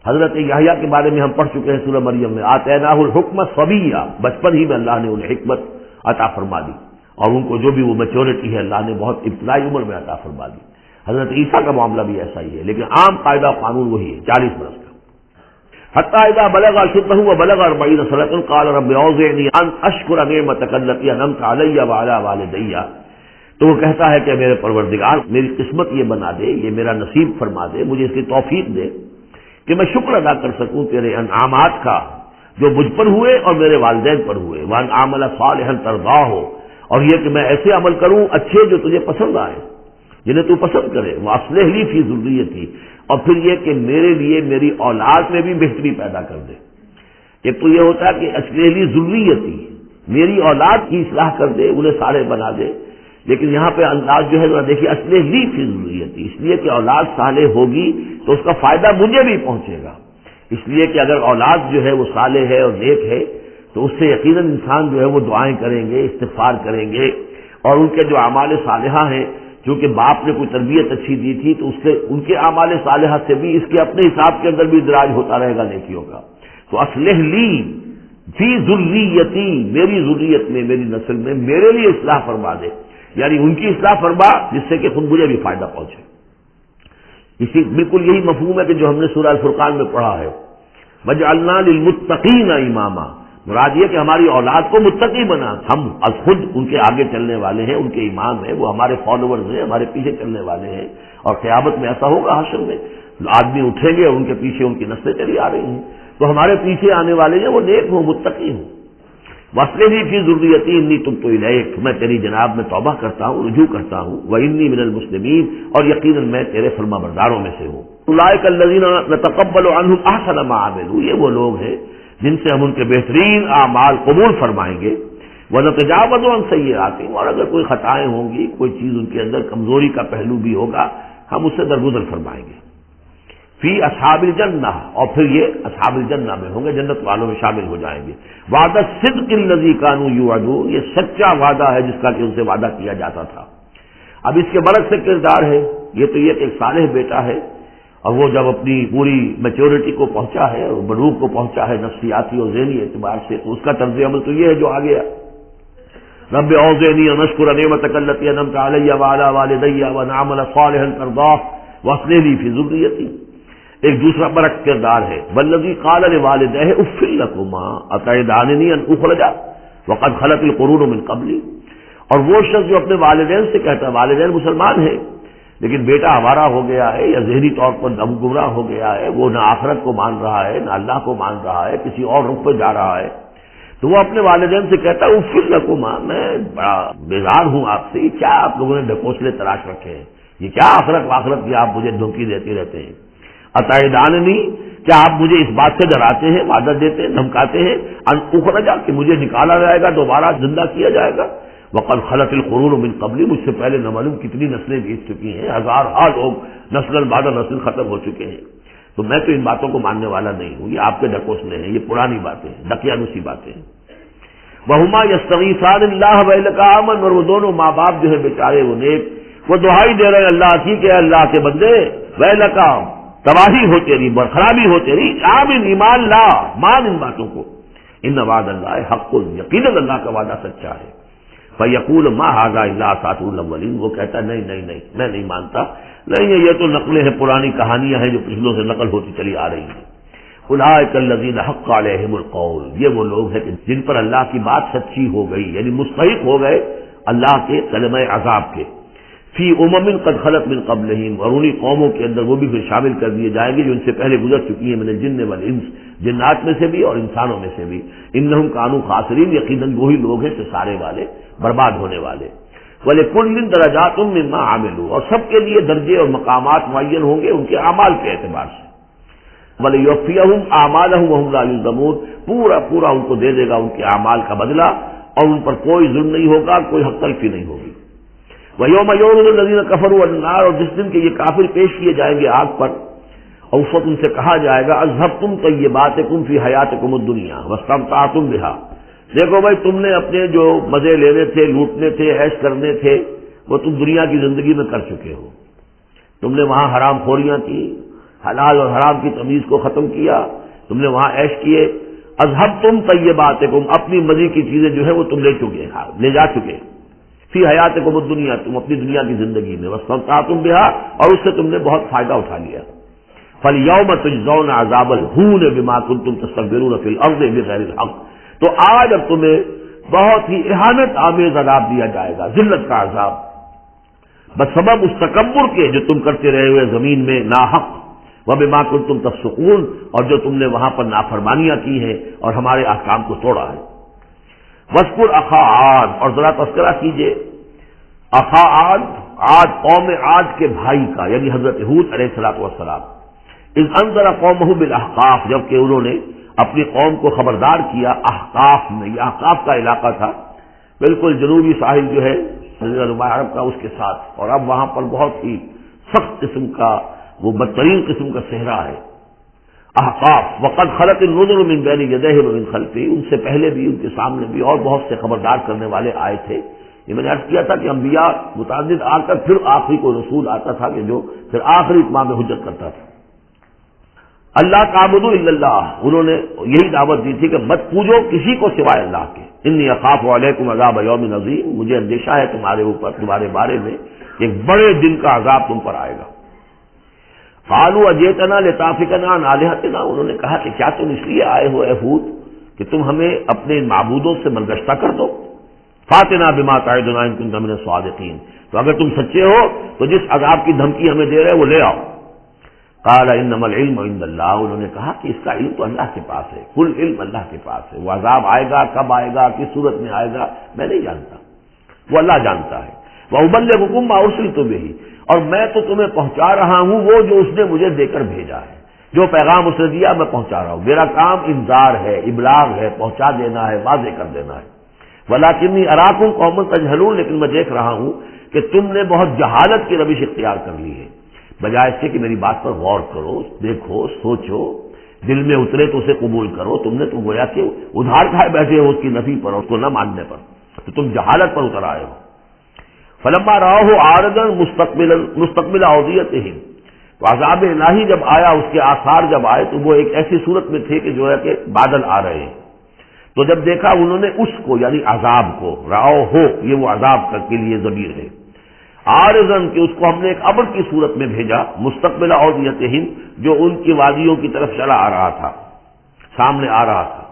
حضرت یحییٰ کے بارے میں ہم پڑھ چکے ہیں سورہ مریم میں، آتیناہ الحکم صبیہ، بچپن ہی میں اللہ نے انہیں حکمت عطا فرما دی، اور ان کو جو بھی وہ میچورٹی ہے اللہ نے بہت ابتدائی عمر میں عطا فرما دی۔ حضرت عیسیٰ کا معاملہ بھی ایسا ہی ہے، لیکن عام قاعدہ قانون وہی ہے 40 برس کا۔ حتی اذا بلغ اشدہ وبلغ 40 سنة قال رب اوزعنی ان اشکر نعمتک التی انعمت علی وعلی والدی، تو وہ کہتا ہے کہ میرے پروردگار میری قسمت یہ بنا دے، یہ میرا نصیب فرما دے، مجھے اس کی توفیق دے کہ میں شکر ادا کر سکوں تیرے انعامات کا جو مجھ پر ہوئے اور میرے والدین پر ہوئے، وان اعمل صالحا ترضاہ، اور یہ کہ میں ایسے عمل کروں اچھے جو تجھے پسند آئے، جنہیں تو پسند کرے، واصلح لی فی ذریتی، اور پھر یہ کہ میرے لیے میری اولاد میں بھی بہتری پیدا کر دے۔ ایک تو یہ ہوتا ہے کہ اصلح لی ذریتی، میری اولاد کی اصلاح کر دے، انہیں صالح بنا دے، لیکن یہاں پہ انداز جو ہے ذرا دیکھیے، اصلح لی فی ذریتی، اس لیے کہ اولاد صالح ہوگی تو اس کا فائدہ مجھے بھی پہنچے گا، اس لیے کہ اگر اولاد جو ہے وہ صالح ہے اور نیک ہے تو اس سے یقیناً انسان جو ہے وہ دعائیں کریں گے، استغفار کریں گے، اور ان کے جو اعمال صالحہ ہیں، کیونکہ باپ نے کوئی تربیت اچھی دی تھی تو اس سے ان کے اعمال صالحہ سے بھی اس کے اپنے حساب کے اندر بھی ادراج ہوتا رہے گا نیکیوں کا۔ تو اصلح لی فی ذریتی، میری ذریت میں، میری نسل میں میرے لیے اصلاح فرما دے، یعنی ان کی اصلاح فرما جس سے کہ خود مجھے بھی فائدہ پہنچے۔ اسی بالکل یہی مفہوم ہے کہ جو ہم نے سورہ الفرقان میں پڑھا ہے، وَجْعَلْنَا لِلْمُتَّقِينَ إِمَامًا، مراد یہ کہ ہماری اولاد کو متقی بنا، ہم از خود ان کے آگے چلنے والے ہیں، ان کے امام ہیں، وہ ہمارے فالوورز ہیں، ہمارے پیچھے چلنے والے ہیں، اور قیامت میں ایسا ہوگا حشر میں آدمی اٹھیں گے اور ان کے پیچھے ان کی نسلیں چلی آ رہی ہیں، تو ہمارے پیچھے آنے والے ہیں وہ نیک ہوں، متقی ہوں۔ وَأَصْلِحْ فِي ذُرِّيَّتِي إِنِّي تُبْتُ إِلَيْكَ، میں تیری جناب میں توبہ کرتا ہوں، رجوع کرتا ہوں، وَإِنِّي مِنَ الْمُسْلِمِينَ، اور یقیناً میں تیرے فرما برداروں میں سے ہوں۔ أُولَٰئِكَ الَّذِينَ نَتَقَبَّلُ عَنْهُمْ أَحْسَنَ مَا عَمِلُوا، یہ وہ لوگ ہیں جن سے ہم ان کے بہترین اعمال قبول فرمائیں گے، وَنَتَجَاوَزُ عَنْ سَيِّئَاتِهِمْ، اور اگر کوئی خطائیں ہوں گی، کوئی چیز ان کے اندر کمزوری کا پہلو بھی ہوگا، ہم اس سے درگزر فرمائیں گے۔ فی اصحاب الجنہ، اور پھر یہ اصحاب الجنہ میں ہوں گے، جنت والوں میں شامل ہو جائیں گے۔ وعدہ صدق الذی کانوا یوعدون، یہ سچا وعدہ ہے جس کا کہ ان سے وعدہ کیا جاتا تھا۔ اب اس کے برعکس سے کردار ہے، یہ تو یہ کہ ایک صالح بیٹا ہے، اور وہ جب اپنی پوری میچورٹی کو پہنچا ہے اور بلوغ کو پہنچا ہے نفسیاتی اور ذہنی اعتبار سے، تو اس کا طرز عمل تو یہ ہے جو آگے رب اوزعنی ان اشکر نعمتک التی انعمت علی وعلی والدی وان اعمل صالحا ترضاه واصلح لی فی ذریتی۔ ایک دوسرا برعکس کردار ہے، والذی قال لوالدیہ اف لکما اتعداننی ان اخرج وقد خلت القرون من قبلی، اور وہ شخص جو اپنے والدین سے کہتا ہے، والدین مسلمان ہیں لیکن بیٹا آوارہ ہو گیا ہے یا ذہنی طور پر گمراہ ہو گیا ہے، وہ نہ آخرت کو مان رہا ہے نہ اللہ کو مان رہا ہے، کسی اور رخ پہ جا رہا ہے، تو وہ اپنے والدین سے کہتا ہے اف لکما، میں بڑا بیزار ہوں آپ سے، یہ کیا آپ لوگوں نے ڈھکوسلے تراش رکھے ہیں، یہ کیا آخرت واخرت کی آپ مجھے دھمکی دیتے رہتے ہیں۔ اتعداننی، کیا آپ مجھے اس بات سے ڈراتے ہیں، وعدہ دیتے ہیں، دھمکاتے ہیں، ان اخرج، کہ مجھے نکالا جائے گا، دوبارہ زندہ کیا جائے گا، وقد خلت القرون من قبلی، مجھ سے پہلے نہ معلوم کتنی نسلیں بیت چکی ہیں، ہزارہا لوگ نسل بعد نسل ختم ہو چکے ہیں، تو میں تو ان باتوں کو ماننے والا نہیں ہوں، یہ آپ کے ڈھکوسلے ہیں، یہ پرانی باتیں ہیں، دقیانوسی باتیں ہیں۔ وہما یستغیثان اللہ ویلک آمن، اور وہ دونوں ماں باپ جو ہے بیچارے وہ نیک، وہ دعائی دے رہے ہیں اللہ کی کہ اللہ کے بندے ویلک، تباہی ہو تیری، خرابی ہو تیری، آمن، ایمان لا، مان ان باتوں کو، ان وعد اللہ حق، یقیناً اللہ کا وعدہ سچا ہے۔ فَيَقُولُ مَا هَذَا إِلَّا أَسَاطِيرُ الْأَوَّلِينَ، وہ کہتا ہے نہیں، میں نہیں مانتا، نہیں یہ تو نقلیں ہیں، پرانی کہانیاں ہیں جو پچھلوں سے نقل ہوتی چلی آ رہی ہیں۔ أُولَٰئِكَ الَّذِينَ حَقَّ عَلَيْهِمُ الْقَوْلُ، یہ وہ لوگ ہیں کہ جن پر اللہ کی بات سچی ہو گئی، یعنی مستحق ہو گئے اللہ کے کلمہ عذاب کے، فی امم قد خلت من قبلہم، اور انہی قوموں کے اندر وہ بھی پھر شامل کر دیے جائیں گے جو ان سے پہلے گزر چکی ہیں، من الجن والانس، جنات میں سے بھی اور انسانوں میں سے بھی، انہم کانوا خاسرین، یقیناً وہی لوگ ہیں سارے والے برباد ہونے والے۔ وَلِكُلٍّ دَرَجَاتٌ مِّمَّا عَمِلُوا، اور سب کے لیے درجے اور مقامات معین ہوں گے ان کے اعمال کے اعتبار سے۔ وَلِيُوَفِّيَهُمْ أَعْمَالَهُمْ وَهُمْ لَا يُظْلَمُونَ، پورا ان کو دے دے گا ان کے اعمال کا بدلہ، اور ان پر کوئی ظلم نہیں ہوگا، کوئی حق تلفی نہیں ہوگی۔ وَيَوْمَ يُعْرَضُ الَّذِينَ كَفَرُوا عَلَى النَّارِ، اور جس دن کے یہ کافر پیش کیے جائیں گے آگ پر، اور اس وقت ان سے کہا جائے گا اذهبتم طیباتکم فی حیاتکم الدنیا واستمتعتم بها، دیکھو بھائی تم نے اپنے جو مزے لینے تھے، لوٹنے تھے، عیش کرنے تھے، وہ تم دنیا کی زندگی میں کر چکے ہو، تم نے وہاں حرام خوریاں کی، حلال اور حرام کی تمیز کو ختم کیا، تم نے وہاں عیش کیے، اذهبتم طیباتکم، اپنی مزے کی چیزیں جو ہے وہ تم لے چکے، لے جا چکے، فی حیاتکم الدنیا، تم اپنی دنیا کی زندگی میں، واستمتعتم بہا، اور اس سے تم نے بہت فائدہ اٹھا لیا. فالیوم تجزون عذاب الہون بما کنتم تستکبرون فی الارض بغیر الحق، تو آج اب تمہیں بہت ہی اہانت آمیز عذاب دیا جائے گا، ذلت کا عذاب، بسبب اس تکبر کے جو تم کرتے رہے ہوئے زمین میں ناحق، وبما کنتم تفسقون، اور جو تم نے وہاں پر نافرمانیاں کی ہیں اور ہمارے احکام کو توڑا ہے. واذکر اخا عاد، اور ذرا تذکرہ کیجئے اخا عاد، عاد قوم عاد کے بھائی کا، یعنی حضرت ہود علیہ الصلوۃ والسلام. اذ انذر قومہ بالاحقاف، جبکہ انہوں نے اپنی قوم کو خبردار کیا احقاف میں. یہ احقاف کا علاقہ تھا، بالکل جنوبی ساحل جو ہے جزیرہ عرب کا، اس کے ساتھ، اور اب وہاں پر بہت ہی سخت قسم کا، وہ بدترین قسم کا صحرا ہے. احقاف، وقد خلت النذر من بین یدیہ ومن خلفہ، ان سے پہلے بھی، ان کے سامنے بھی اور بہت سے خبردار کرنے والے آئے تھے. یہ میں نے عرض کیا تھا کہ انبیاء متعدد آ کر پھر آخری کوئی رسول آتا تھا کہ جو پھر آخری اتمام حجت کرتا تھا. اللہ تعبدوا الا اللہ، انہوں نے یہی دعوت دی تھی کہ مت پوجو کسی کو سوائے اللہ کے. انی اخاف علیکم عذاب یوم عظیم، مجھے اندیشہ ہے تمہارے اوپر، تمہارے بارے میں ایک بڑے دن کا عذاب تم پر آئے گا. قالوا اجئتنا لتافکنا عن آلہتنا، انہوں نے کہا کہ کیا تم اس لیے آئے ہو اے ہود کہ تم ہمیں اپنے معبودوں سے برگشتہ کر دو. فاتنا بما تعدنا ان کنت من الصادقین، تو اگر تم سچے ہو تو جس عذاب کی دھمکی ہمیں دے رہے وہ لے آؤ. قال انما العلم عند اللہ، انہوں نے کہا کہ اس کا علم تو اللہ کے پاس ہے، کل علم اللہ کے پاس ہے. وہ عذاب آئے گا، کب آئے گا، کس صورت میں آئے گا، میں نہیں جانتا، وہ اللہ جانتا ہے. وَأُبَلِّغُكُم مَّا أُرْسِلْتُ بِهِ، اور میں تو تمہیں پہنچا رہا ہوں وہ جو اس نے مجھے دے کر بھیجا ہے، جو پیغام اس نے دیا میں پہنچا رہا ہوں. میرا کام انذار ہے، ابلاغ ہے، پہنچا دینا ہے، واضح کر دینا ہے. وَلَٰكِنِّي أَرَاكُمْ قَوْمًا تَجْهَلُونَ، لیکن میں دیکھ رہا ہوں کہ تم نے بہت جہالت کی روش اختیار کر لی ہے. بجائے اس کے کہ میری بات پر غور کرو، دیکھو، سوچو، دل میں اترے تو اسے قبول کرو. تم نے تو گویا کہ ادھار کھائے بیٹھے ہو اس کی نفی پر اور اس کو نہ ماننے پر، تو تم جہالت پر اتر آئے ہو. فلما رآہ عارضا مستقبل اودیتہم، تو عذاب الہی جب آیا، اس کے آثار جب آئے تو وہ ایک ایسی صورت میں تھے کہ جو ہے کہ بادل آ رہے ہیں. تو جب دیکھا انہوں نے اس کو، یعنی عذاب کو، رآہ ہو، یہ وہ عذاب کے لیے ضمیر ہے، عارضا کہ اس کو ہم نے ایک ابر کی صورت میں بھیجا، مستقبل اودیتہم، جو ان کی وادیوں کی طرف چلا آ رہا تھا، سامنے آ رہا تھا.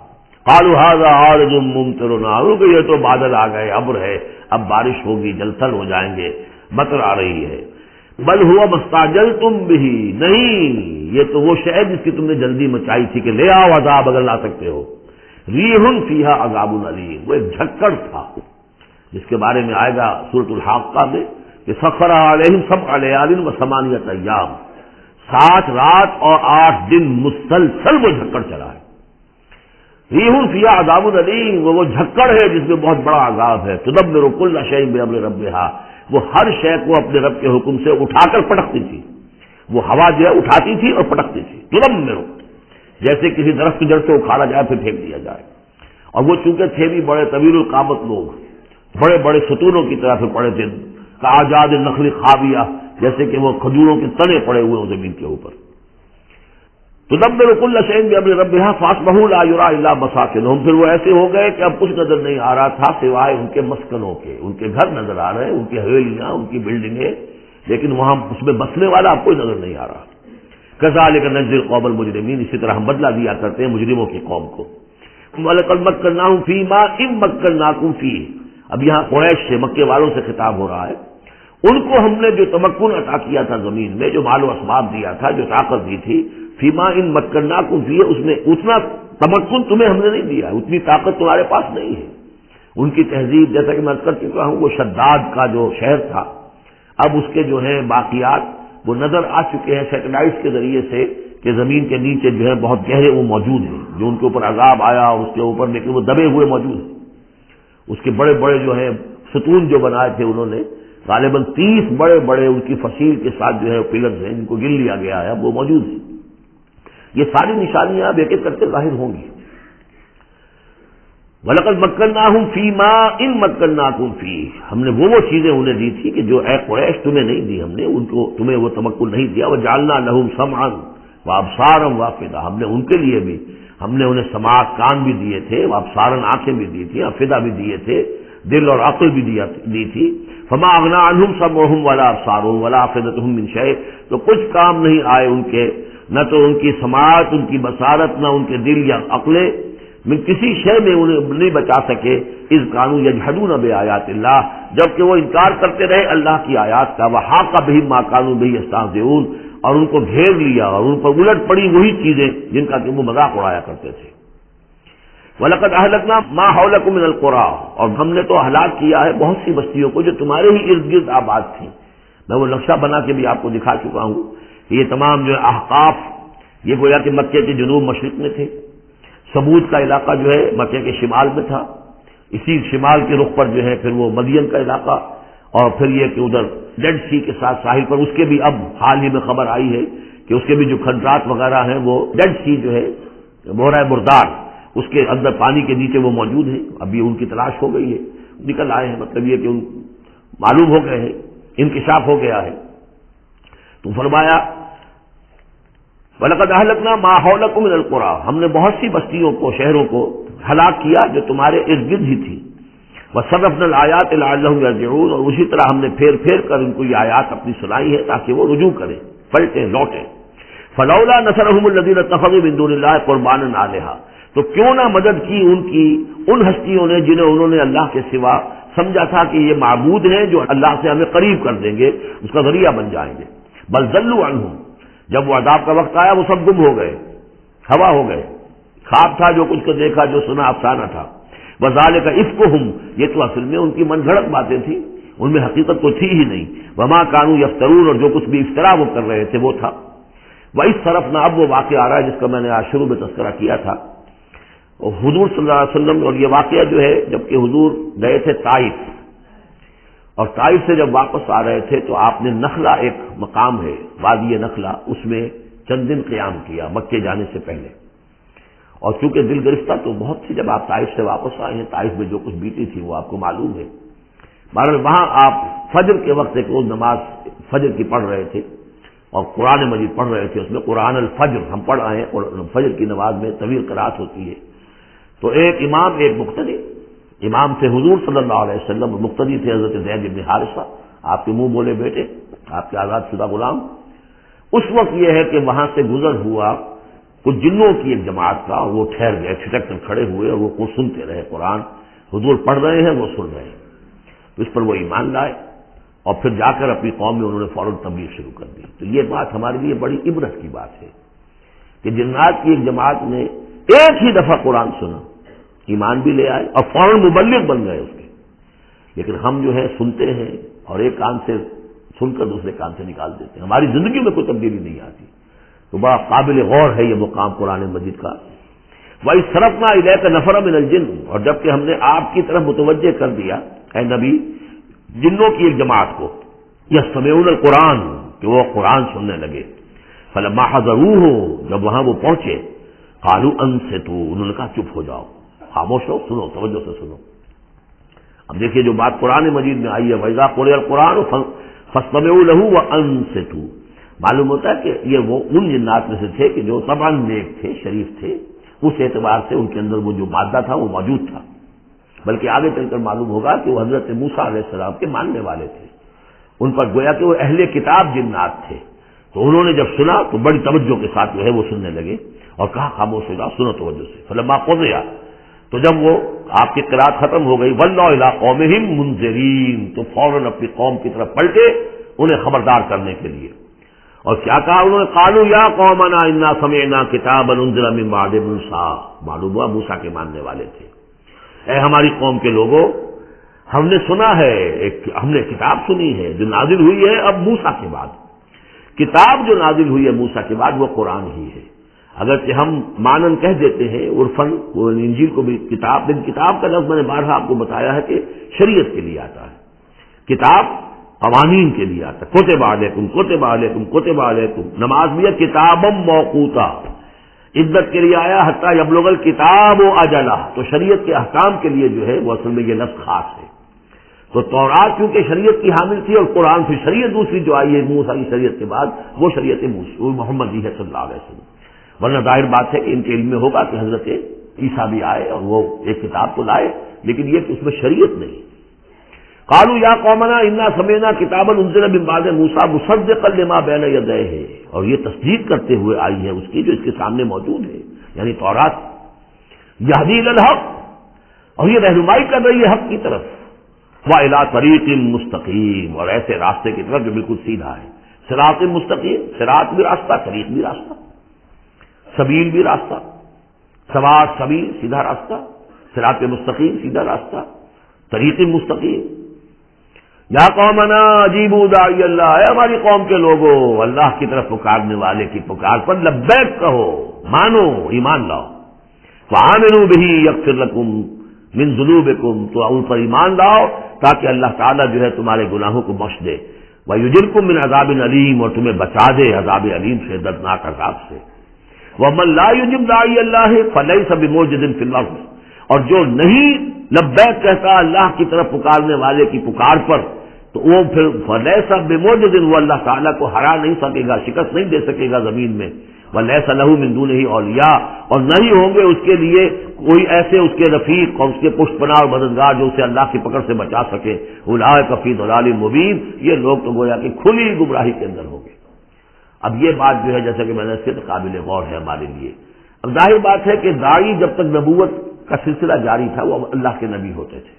قالوا هذا عارض ممطرنا، کہ یہ تو بادل آ گئے، ابر ہے، اب بارش ہوگی، جلتھل ہو جائیں گے، مطر آ رہی ہے. بل هو ما استعجلتم به، نہیں، یہ تو وہ شے جس کی تم نے جلدی مچائی تھی کہ لے آؤ عذاب اگر لا سکتے ہو. ریح فیہا عذاب علیم، وہ ایک جھکڑ تھا جس کے بارے میں آئے گا سورۃ الحاقہ میں کہ سخر علیہم سبع لیال و ثمانیۃ ایام، 7 رات اور 8 دن مسلسل وہ جھکڑ چلا ہے. ریح فیہا عذاب علیم، وہ جھکڑ ہے جس میں بہت بڑا عذاب ہے. تدبر کل شیء بامر ربھا، وہ ہر شے کو اپنے رب کے حکم سے اٹھا کر پٹکتی تھی. وہ ہوا جو ہے اٹھاتی تھی اور پٹکتی تھی. تدبر، جیسے کسی درخت کی جڑ سے اکھاڑا جائے پھر پھینک دیا جائے. اور وہ چونکہ تھے بھی بڑے طویل القامت لوگ، بڑے بڑے ستونوں کی طرح سے پڑے تھے، کاجاد النخل خاویہ، جیسے کہ وہ کھجوروں کے تنے پڑے ہوئے ہیں زمین کے اوپر. تدبر کل شیء بامر ربھا فاصبحوا لا یری الا مساکنہم، پھر وہ ایسے ہو گئے کہ اب کچھ نظر نہیں آ رہا تھا سوائے ان کے مسکنوں کے. ان کے گھر نظر آ رہے ہیں، ان کی حویلیاں، ان کی بلڈنگیں، لیکن وہاں اس میں بسنے والا اب کوئی نظر نہیں آ رہا. کذالک نجزی القوم المجرمین، اسی طرح ہم بدلہ دیا کرتے ہیں مجرموں کی قوم کو. وَلَقَدْ مَكَّنَّاهُمْ فِي مَاءٍ مَّكَّنَّاكُمْ فِيهِ، اب یہاں قریش سے، مکے والوں سے خطاب ہو رہا ہے. ان کو ہم نے جو تمکن عطا کیا تھا زمین میں، جو مال و اسباب دیا تھا، جو طاقت دی تھی، فی ماء مکناکم فیہ، اس میں اتنا تمکن تمہیں ہم نے نہیں دیا، اتنی طاقت تمہارے پاس نہیں ہے. ان کی تہذیب، جیسا کہ میں عرض کر چکا ہوں، وہ شداد کا جو شہر تھا، اب اس کے جو ہے باقیات وہ نظر آ چکے ہیں سیٹلائٹس کے ذریعے سے کہ زمین کے نیچے جو ہے بہت گہرے وہ موجود ہیں، جو ان کے اوپر عذاب آیا اور اس کے اوپر، لیکن وہ دبے ہوئے موجود ہیں. اس کے بڑے بڑے جو ہے ستون جو بنائے تھے انہوں نے، غالباً 30 بڑے بڑے ان کی فصیل کے ساتھ جو ہے پلرز ہیں جن کو گن لیا گیا ہے، اب وہ موجود ہیں. یہ ساری نشانیاں اب ایک ایک کر کے ظاہر ہوں گی. وَلَقَدْ مَكَّنَّاهُمْ فِي مَاءٍ مَّكَّنَّاكُمْ فِيهِ، ہم نے وہ چیزیں انہیں دی تھی کہ جو اے قریش تمہیں نہیں دی، ہم نے ان کو، تمہیں وہ تمکن نہیں دیا. وَجَعَلْنَا لَهُمْ سَمْعًا وَأَبْصَارًا وَأَفْئِدَةً، ہم نے ان کے لیے بھی، ہم نے انہیں سماعت کان بھی دیے تھے، وَأَبْصَارًا آنکھیں بھی دی تھی، افئدہ بھی دیے تھے، دل اور عقل بھی دی تھی. فما اغنا عنہم سمعہم ولا ابصارہم ولا افئدتہم من شیء، تو کچھ کام نہیں آئے ان کے، نہ تو ان کی سماعت، ان کی بصارت، نہ ان کے دل یا عقلیں من کسی شے میں انہیں نہیں بچا سکے. اذ کانوا یجحدون بآیات اللہ، جبکہ وہ انکار کرتے رہے اللہ کی آیات کا. وحاق بہم ما کانوا بہ یستہزئون، اور ان کو گھیر لیا اور ان پر الٹ پڑی وہی چیزیں جن کا کہ وہ مذاق اڑایا کرتے تھے. وَلَقَدْ أَهْلَكْنَا مَا حَوْلَكُم مِّنَ الْقُرَىٰ، اور ہم نے تو ہلاک کیا ہے بہت سی بستیوں کو جو تمہارے ہی ارد گرد آباد تھیں. میں وہ نقشہ بنا کے بھی آپ کو دکھا چکا ہوں کہ یہ تمام جو احقاف یہ گویا کہ مکے کے جنوب مشرق میں تھے. سمود کا علاقہ جو ہے مکے کے شمال میں تھا. اسی شمال کے رخ پر جو ہے پھر وہ مدین کا علاقہ، اور پھر یہ کہ ادھر ڈیڈ سی کے ساتھ ساحل پر، اس کے بھی اب حال ہی میں خبر آئی ہے کہ اس کے بھی جو کھنڈرات وغیرہ ہیں وہ ڈیڈ سی جو ہے بحیرہ مردار، اس کے اندر پانی کے نیچے وہ موجود ہیں. ابھی ان کی تلاش ہو گئی ہے، نکل آئے ہیں، مطلب یہ کہ ان معلوم ہو گئے ہیں، انکشاف ہو گیا ہے. تو فرمایا وَلَقَدْ أَهْلَكْنَا مَا حَوْلَكُم مِّنَ الْقُرَىٰ، ہم نے بہت سی بستیوں کو، شہروں کو ہلاک کیا جو تمہارے ارد گرد ہی تھی. وَصَرَّفْنَا الْآيَاتِ لَعَلَّهُمْ يَرْجِعُونَ، اور اسی طرح ہم نے پھیر پھیر کر ان کو یہ آیات اپنی سنائی ہے تاکہ وہ رجوع کریں، پلٹیں، لوٹیں. فَلَوْلَا نَصَرَهُمُ الَّذِينَ اتَّخَذُوا مِن دُونِ اللَّهِ قُرْبَانًا آلِهَةً، تو کیوں نہ مدد کی ان ہستیوں نے جنہیں انہوں نے اللہ کے سوا سمجھا تھا کہ یہ معبود ہیں جو اللہ سے ہمیں قریب کر دیں گے، اس کا ذریعہ بن جائیں گے. بل ضلوا عنہم، جب وہ عذاب کا وقت آیا وہ سب گم ہو گئے، ہوا ہو گئے. خواب تھا جو کچھ کو دیکھا، جو سنا افسانہ تھا. وذالک افکہم، یہ تو اصل میں ان کی من گھڑت باتیں تھیں، ان میں حقیقت تو تھی ہی نہیں. وما کانوا یفترون، اور جو کچھ بھی افطرا وہ کر رہے تھے وہ تھا. وَإِذْ صَرَفْنَا، اب وہ واقعہ آ رہا ہے جس کا میں نے آج شروع میں تذکرہ کیا تھا. اور حضور صلی اللہ علیہ وسلم، اور یہ واقعہ جو ہے جبکہ حضور گئے تھے طائف، اور طائف سے جب واپس آ رہے تھے تو آپ نے نخلا، ایک مقام ہے وادی نخلا، اس میں چند دن قیام کیا مکے جانے سے پہلے. اور چونکہ دل گرفتہ تو بہت تھی، جب آپ طائف سے واپس آئے ہیں، طائف میں جو کچھ بیتی تھی وہ آپ کو معلوم ہے. بہرحال وہاں آپ فجر کے وقت ایک روز نماز فجر کی پڑھ رہے تھے اور قرآن مجید پڑھ رہے تھے. اس میں قرآن الفجر ہم پڑھ آئے ہیں، اور فجر کی نماز میں طویل قرات ہوتی ہے. تو ایک امام، ایک مقتدی، امام سے حضور صلی اللہ علیہ وسلم، مقتدی تھے حضرت زید بن حارثہ، آپ کے منہ بولے بیٹے، آپ کے آزاد شدہ غلام. اس وقت یہ ہے کہ وہاں سے گزر ہوا کچھ جنوں کی ایک جماعت کا، اور وہ ٹھہر گئے، چھٹک کر کھڑے ہوئے، اور وہ سنتے رہے قرآن. حضور پڑھ رہے ہیں، وہ سن رہے ہیں. تو اس پر وہ ایمان لائے، اور پھر جا کر اپنی قوم میں انہوں نے فوراً تبلیغ شروع کر دی. تو یہ بات ہمارے لیے بڑی عبرت کی بات ہے کہ جنات کی ایک جماعت نے ایک ہی دفعہ قرآن سنا، ایمان بھی لے آئے، اور فوراً مبلغ بن گئے اس کے. لیکن ہم جو ہے سنتے ہیں اور ایک کان سے سن کر دوسرے کان سے نکال دیتے ہیں، ہماری زندگی میں کوئی تبدیلی نہیں آتی. تو بڑا قابل غور ہے یہ مقام قرآن مجید کا. وَإِذْ صَرَفْنَا إِلَيْكَ نَفَرًا مِنَ الْجِنِّ، اور جبکہ ہم نے آپ کی طرف متوجہ کر دیا اے نبی جنوں کی ایک جماعت کو، یستمعون القرآن، کہ وہ قرآن سننے لگے. فلما حضروہ، جب وہاں وہ پہنچے، قالوا انصتوا، انہوں نے کہا چپ ہو جاؤ، خاموش ہو، سنو، توجہ سے سنو. اب دیکھیے جو بات قرآن مجید میں آئی ہے، وَإِذَا قُرِئَ الْقُرْآنُ فَاسْتَمِعُوا لَهُ وَأَنصِتُوا، معلوم ہوتا ہے کہ یہ وہ ان جنات میں سے تھے کہ جو طبعاً نیک تھے، شریف تھے، اس اعتبار سے ان کے اندر وہ جو مادہ تھا وہ موجود تھا. بلکہ آگے چل کر معلوم ہوگا کہ وہ حضرت موسیٰ علیہ السلام کے ماننے والے تھے. ان پر گویا کہ وہ اہل کتاب جنات تھے. تو انہوں نے جب سنا تو بڑی توجہ کے ساتھ جو ہے وہ سننے لگے، اور کہا خاموش ہو جاؤ، سنو توجہ سے. فلما قضی، تو جب وہ آپ کی قرات ختم ہو گئی، وَلَّوْا إِلَىٰ قَوْمِهِم مُنذِرِينَ، تو فوراً اپنی قوم کی طرف پلٹے انہیں خبردار کرنے کے لیے. اور کیا کہا انہوں نے؟ قالوا یا قومنا انا سمعنا کتابا انزل من بعد موسیٰ، معلوم ہوا موسیٰ کے ماننے والے تھے. اے ہماری قوم کے لوگوں، ہم نے سنا ہے، ہم نے کتاب سنی ہے جو نازل ہوئی ہے اب موسیٰ کے بعد. کتاب جو نازل ہوئی ہے موسیٰ کے بعد وہ قرآن ہی ہے. اگرچہ ہم مانن کہہ دیتے ہیں عرفاً، انجیل کو بھی کتاب، لیکن کتاب کا لفظ میں نے بارہا آپ کو بتایا ہے کہ شریعت کے لیے آتا ہے. کتاب قوانین کے لیے آتا ہے. کتب علیکم کتب علیکم کتب علیکم، نماز بھی ہے کتابا موقوتا، عدت کے لیے آیا حتیٰ یبلغ الکتاب اجلہ، تو شریعت کے احکام کے لیے جو ہے وہ اصل میں یہ لفظ خاص ہے. تو تورات کیونکہ شریعت کی حامل تھی، اور قرآن پھر شریعت دوسری جو آئی ہے موسیٰ کی شریعت کے بعد وہ شریعت محمدی ہے صلی اللہ علیہ وسلم. ورنہ ظاہر بات ہے کہ ان کے علم میں ہوگا کہ حضرت عیسیٰ بھی آئے اور وہ ایک کتاب کو لائے، لیکن یہ کہ اس میں شریعت نہیں. قالوا یا قومنا انا سمعنا کتابا انزل من بعد موسیٰ مصدقا لما بین یدیہ، اور یہ تصدیق کرتے ہوئے آئی ہے اس کی جو اس کے سامنے موجود ہے، یعنی تورات، یہدی الی الحق، اور یہ رہنمائی کر رہی ہے حق کی طرف، وإلی طریق مستقیم، اور ایسے راستے کی طرف جو بالکل سیدھا ہے، صراط مستقیم، صراط بھی راستہ، طریق بھی راستہ، سبیل بھی راستہ، سواد سبیل سیدھا راستہ، صراط مستقیم سیدھا راستہ، طریق مستقیم۔ یا قومنا اجیبوا داعی اللہ، اے ہماری قوم کے لوگوں، اللہ کی طرف پکارنے والے کی پکار پر لبیک کہو، مانو، ایمان لاؤ، فآمنوا بہ یغفر لکم من ذنوبکم، تو ان پر ایمان لاؤ تاکہ اللہ تعالیٰ جو ہے تمہارے گناہوں کو بخش دے، ویجرکم من عذاب علیم، اور تمہیں بچا دے عذاب علیم سے، دردناک عذاب سے۔ ومن لا یجب داعی اللہ فلیس بموجد فی الارض، اور جو نہیں لبیک کہتا اللہ کی طرف پکارنے والے کی پکار پر، تو وہ پھر فلیس بموجد، وہ اللہ تعالیٰ کو ہرا نہیں سکے گا، شکست نہیں دے سکے گا زمین میں، ولیس لہ من دونہ اولیاء، اور نہیں ہوں گے اس کے لیے کوئی ایسے اس کے رفیق اور اس کے پشت پناہ اور مددگار جو اسے اللہ کی پکڑ سے بچا سکے۔ اولئک فی ضلال مبین، یہ لوگ تو گویا کہ کھلی گمراہی کے اندر ہوں گے۔ اب یہ بات جو ہے جیسا کہ میں نے اس سے قابل غور ہے ہمارے لیے۔ اب ظاہر بات ہے کہ داعی جب تک نبوت کا سلسلہ جاری تھا وہ اللہ کے نبی ہوتے تھے،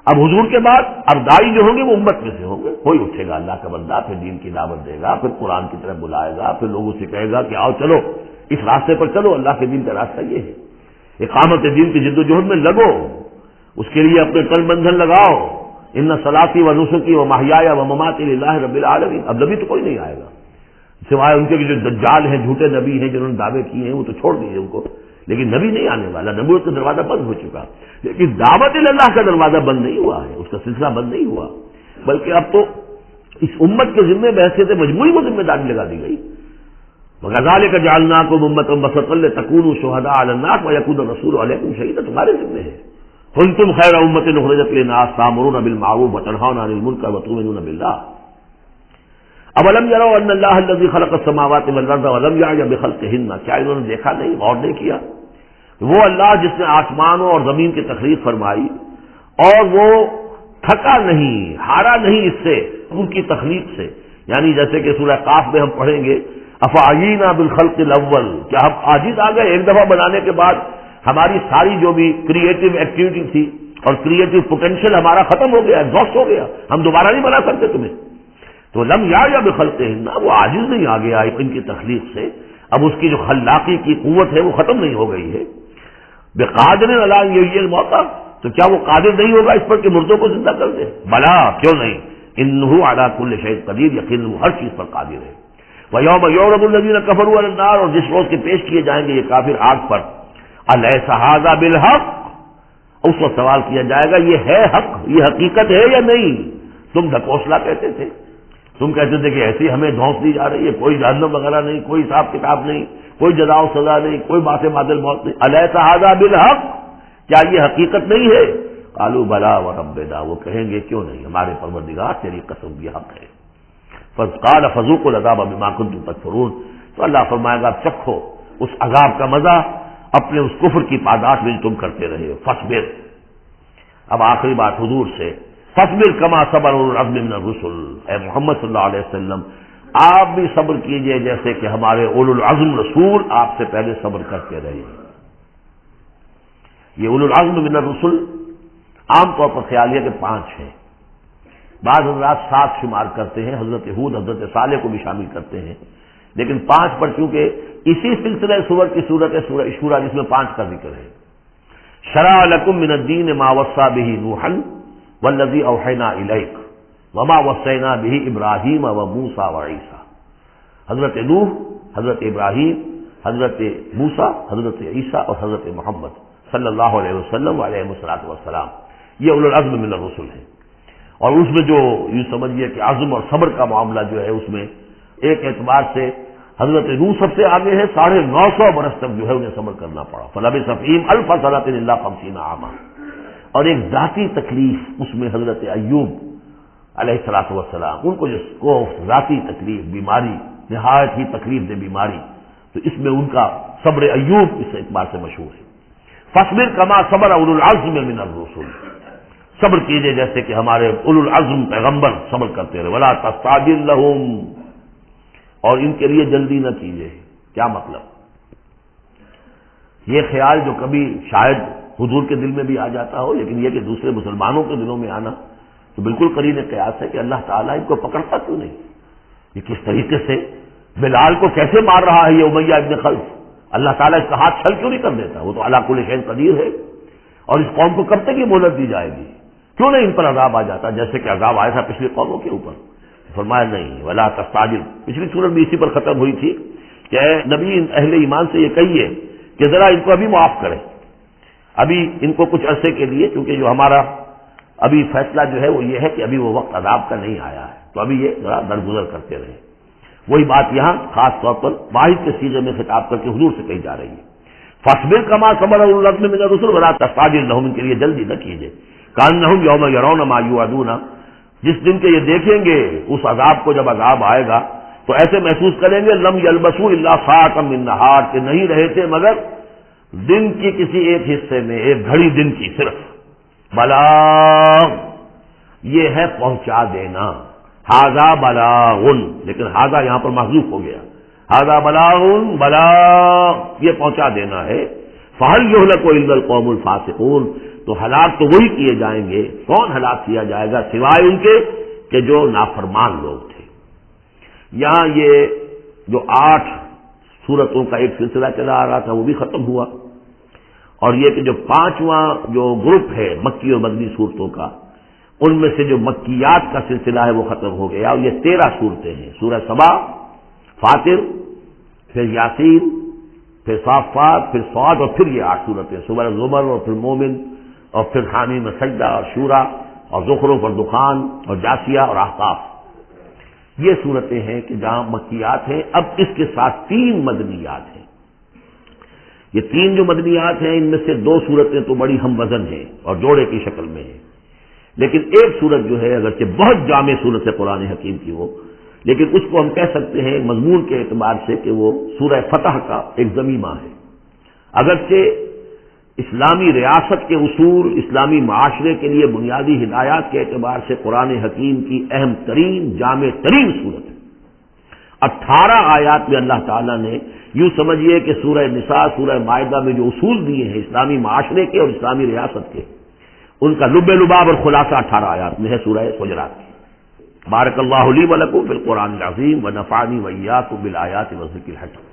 اب حضور کے بعد اب داعی جو ہوں گے وہ امت میں سے ہوں گے، کوئی اٹھے گا اللہ کا بندہ، پھر دین کی دعوت دے گا، پھر قرآن کی طرف بلائے گا، پھر لوگوں سے کہے گا کہ آؤ چلو اس راستے پر چلو، اللہ کے دین کا راستہ یہ ہے، اقامت دین کی جد و جہد میں لگو، اس کے لیے اپنے تن بندھن لگاؤ، ان صلاتی و نسکی و محیایا و مماتی للہ رب العالمین۔ اب نبی تو کوئی نہیں آئے گا سوائے ان کے جو دجال ہیں، جھوٹے نبی ہیں جنہوں نے دعوے کیے ہیں، وہ تو چھوڑ دیجیے ان کو، لیکن نبی نہیں آنے والا، نبوت کا دروازہ بند ہو چکا، لیکن دعوت اللہ کا دروازہ بند نہیں ہوا ہے، اس کا سلسلہ بند نہیں ہوا، بلکہ اب تو اس امت کے ذمے بحثیت مجموعی وہ ذمہ داری لگا دی گئی۔ وَكَذَلِكَ جَعَلْنَاكُمْ أُمَّةً وَسَطًا لِتَكُونُوا شُهَدَاءَ عَلَى النَّاسِ وَيَكُونَ الرَّسُولُ عَلَيْكُمْ شَهِيدًا، تمہارے ذمے ہے۔ كُنتُمْ خَيْرَ أُمَّةٍ أُخْرِجَتْ لِلنَّاسِ تَأْمُرُونَ بِالْمَعْرُوفِ وَتَنْهَوْنَ عَنِ الْمُنكَرِ وَتُؤْمِنُونَ بِاللَّهِ اولم يروا ان اللہ الذي خلق السماوات والارض ولم يعي بخلقهن، کیا انہوں نے دیکھا نہیں، غور نہیں کیا، وہ اللہ جس نے آسمانوں اور زمین کی تخلیق فرمائی اور وہ تھکا نہیں، ہارا نہیں اس سے، ان کی تخلیق سے، یعنی جیسے کہ سورہ قاف میں ہم پڑھیں گے افعینا بالخلق الاول، کیا ہم عاجز آ گئے ایک دفعہ بنانے کے بعد، ہماری ساری جو بھی کریٹو ایکٹیویٹی تھی اور کریٹو پوٹینشیل ہمارا ختم ہو گیا، ایگزاسٹ ہو گیا، ہم دوبارہ نہیں بنا سکتے تمہیں۔ تو لم یا بخلقہن، وہ عاجز نہیں آ گیا ان کی تخلیق سے، اب اس کی جو خلاقی کی قوت ہے وہ ختم نہیں ہو گئی ہے۔ بقادر علی ان یحیی الموتى، تو کیا وہ قادر نہیں ہوگا اس پر کہ مردوں کو زندہ کر دے؟ بلا، کیوں نہیں، انہ علی کل شیء قدیر، یقیناً وہ ہر چیز پر قادر ہے۔ ویوم یعرض الذین کفروا علی النار، اور جس روز کے پیش کیے جائیں گے یہ کافر آگ پر، الیس ھذا بالحق، اس وقت سوال کیا جائے گا یہ ہے حق، یہ حقیقت ہے یا نہیں؟ تم ڈھکوسلا کہتے تھے، تم کہتے تھے کہ ایسی ہمیں دھونس دی جا رہی ہے، کوئی جہنم وغیرہ نہیں، کوئی حساب کتاب نہیں، کوئی جزا و سزا نہیں، کوئی بات معدل موت نہیں، الیس ھذا بالحق، کیا یہ حقیقت نہیں ہے؟ قالوا بلا وربنا، وہ کہیں گے کیوں نہیں، ہمارے پروردگار تیری قسم یہ حق ہے۔ قال فذوقوا العذاب بما كنتم تكفرون، تو اللہ فرمائے گا چکھو اس عذاب کا مزہ اپنے اس کفر کی پاداش میں جو تم کرتے رہے ہو، فاصبر۔ اب آخری بات حضور سے، فاصبر کما صبر اولو العزم من الرسل، اے محمد صلی اللہ علیہ وسلم آپ بھی صبر کیجئے جیسے کہ ہمارے اولو العزم رسول آپ سے پہلے صبر کرتے رہے۔ یہ اولو العزم من الرسل عام طور پر خیال ہے کہ 5 ہیں، بعض حضرات 7 شمار کرتے ہیں، حضرت ہود حضرت صالح کو بھی شامل کرتے ہیں، لیکن 5 پر چونکہ اسی سلسلہ سور کی صورت ہے سورہ شورى جس میں 5 کا ذکر ہے۔ شرع لکم من الدین ما وصى به نوحا والذی اوحینا الیک وما وصینا به ابراہیم وموسیٰ وعیسیٰ، حضرت نوح، حضرت ابراہیم، حضرت موسیٰ، حضرت عیسیٰ اور حضرت محمد صلی اللہ علیہ وسلم علیہ الصلوۃ والسلام، یہ اولو العزم من الرسل ہیں۔ اور اس میں جو یوں سمجھیے کہ عزم اور صبر کا معاملہ جو ہے اس میں ایک اعتبار سے حضرت نوح سب سے آگے ہے، 950 برس تک جو ہے انہیں صبر کرنا پڑا، فلبث فیہم 1000 سنۃ الا 50 عاما۔ اور ایک ذاتی تکلیف اس میں حضرت ایوب علیہ الصلوۃ والسلام، ان کو جس کو ذاتی تکلیف، بیماری، نہایت ہی تکلیف دہ بیماری، تو اس میں ان کا صبر ایوب اس اعتبار سے مشہور ہے۔ فاصبر کما صبر اولو العزم من الرسل، صبر کیجئے جیسے کہ ہمارے اولو العزم پیغمبر صبر کرتے رہے. ولا تستعجل لهم، اور ان کے لیے جلدی نہ کیجئے. کیا مطلب؟ یہ خیال جو کبھی شاید حضور کے دل میں بھی آ جاتا ہو، لیکن یہ کہ دوسرے مسلمانوں کے دلوں میں آنا تو بالکل قرین قیاس ہے کہ اللہ تعالیٰ ان کو پکڑتا کیوں نہیں؟ یہ کس طریقے سے بلال کو کیسے مار رہا ہے یہ امیہ ابن خلف؟ اللہ تعالیٰ اس کا ہاتھ چھل کیوں نہیں کر دیتا؟ وہ تو علی کل شیء قدیر ہے. اور اس قوم کو کب تک یہ مہلت دی جائے گی؟ کیوں نہیں ان پر عذاب آ جاتا جیسے کہ عذاب آیا تھا پچھلی قوموں کے اوپر؟ فرمایا نہیں ولا تستعجل. پچھلی سورت بھی اسی پر ختم ہوئی تھی کہ اے نبی اہل ایمان سے یہ کہیے کہ ذرا ان کو ابھی معاف کریں، ابھی ان کو کچھ عرصے کے لیے، کیونکہ جو ہمارا ابھی فیصلہ جو ہے وہ یہ ہے کہ ابھی وہ وقت عذاب کا نہیں آیا ہے، تو ابھی یہ ذرا درگزر کرتے رہیں. وہی بات یہاں خاص طور پر واحد کے سیغے میں خطاب کر کے حضور سے کہی جا رہی ہے. فاصبر کما صبر اولو العزم من الرسل ولا تستعجل لهم، ان کے لیے جلدی نہ کیجیے. کانہم یوم یرون ما یوعدون، جس دن کے یہ دیکھیں گے اس عذاب کو، جب عذاب آئے گا تو ایسے محسوس کریں گے لم یلبسوا الا ساعۃ من نہار، کہ نہیں رہے تھے مگر دن کی کسی ایک حصے میں، ایک گھڑی دن کی صرف. بلاغ یہ ہے پہنچا دینا. ھذا بلاغ، لیکن ھذا یہاں پر محذوف ہو گیا. ھذا بلاغ، بلاغ یہ پہنچا دینا ہے. فہل یہلک الا القوم الفاسقون، تو ہلاک تو وہی کیے جائیں گے. کون ہلاک کیا جائے گا سوائے ان کے کہ جو نافرمان لوگ تھے. یہاں یہ جو 8 سورتوں کا ایک سلسلہ چلا آ رہا تھا وہ بھی ختم ہوا، اور یہ کہ جو 5واں جو گروپ ہے مکی اور مدنی صورتوں کا، ان میں سے جو مکیات کا سلسلہ ہے وہ ختم ہو گیا. اور یہ 13 صورتیں ہیں. سورہ سبا، فاطر، پھر یاسین، پھر صافات، پھر صاد، اور پھر یہ 8 صورتیں، سورہ زمر، اور پھر مومن، اور پھر حامیم سجدہ، اور شورا، اور زخرف، اور دخان، اور جاسیہ، اور احقاف. یہ صورتیں ہیں کہ جہاں مکیات ہیں. اب اس کے ساتھ 3 مدنیات ہیں. یہ 3 جو مدنیات ہیں ان میں سے 2 صورتیں تو بڑی ہم وزن ہیں اور جوڑے کی شکل میں ہیں، لیکن ایک صورت جو ہے اگرچہ بہت جامع صورت ہے قرآن حکیم کی وہ، لیکن اس کو ہم کہہ سکتے ہیں مضمون کے اعتبار سے کہ وہ سورہ فتح کا ایک ضمیمہ ہے. اگرچہ اسلامی ریاست کے اصول، اسلامی معاشرے کے لیے بنیادی ہدایات کے اعتبار سے قرآن حکیم کی اہم ترین، جامع ترین صورت ہے. 18 آیات میں اللہ تعالیٰ نے یوں سمجھیے کہ سورہ نساء، سورہ مائدہ میں جو اصول دیے ہیں اسلامی معاشرے کے اور اسلامی ریاست کے، ان کا لب لباب اور خلاصہ 18 آیات میں ہے سورہ حجرات کی. بارک اللہ لی و لکم فی القرآن العظیم و نفعنی و ایاکم بالآیات والذکر الحکیم.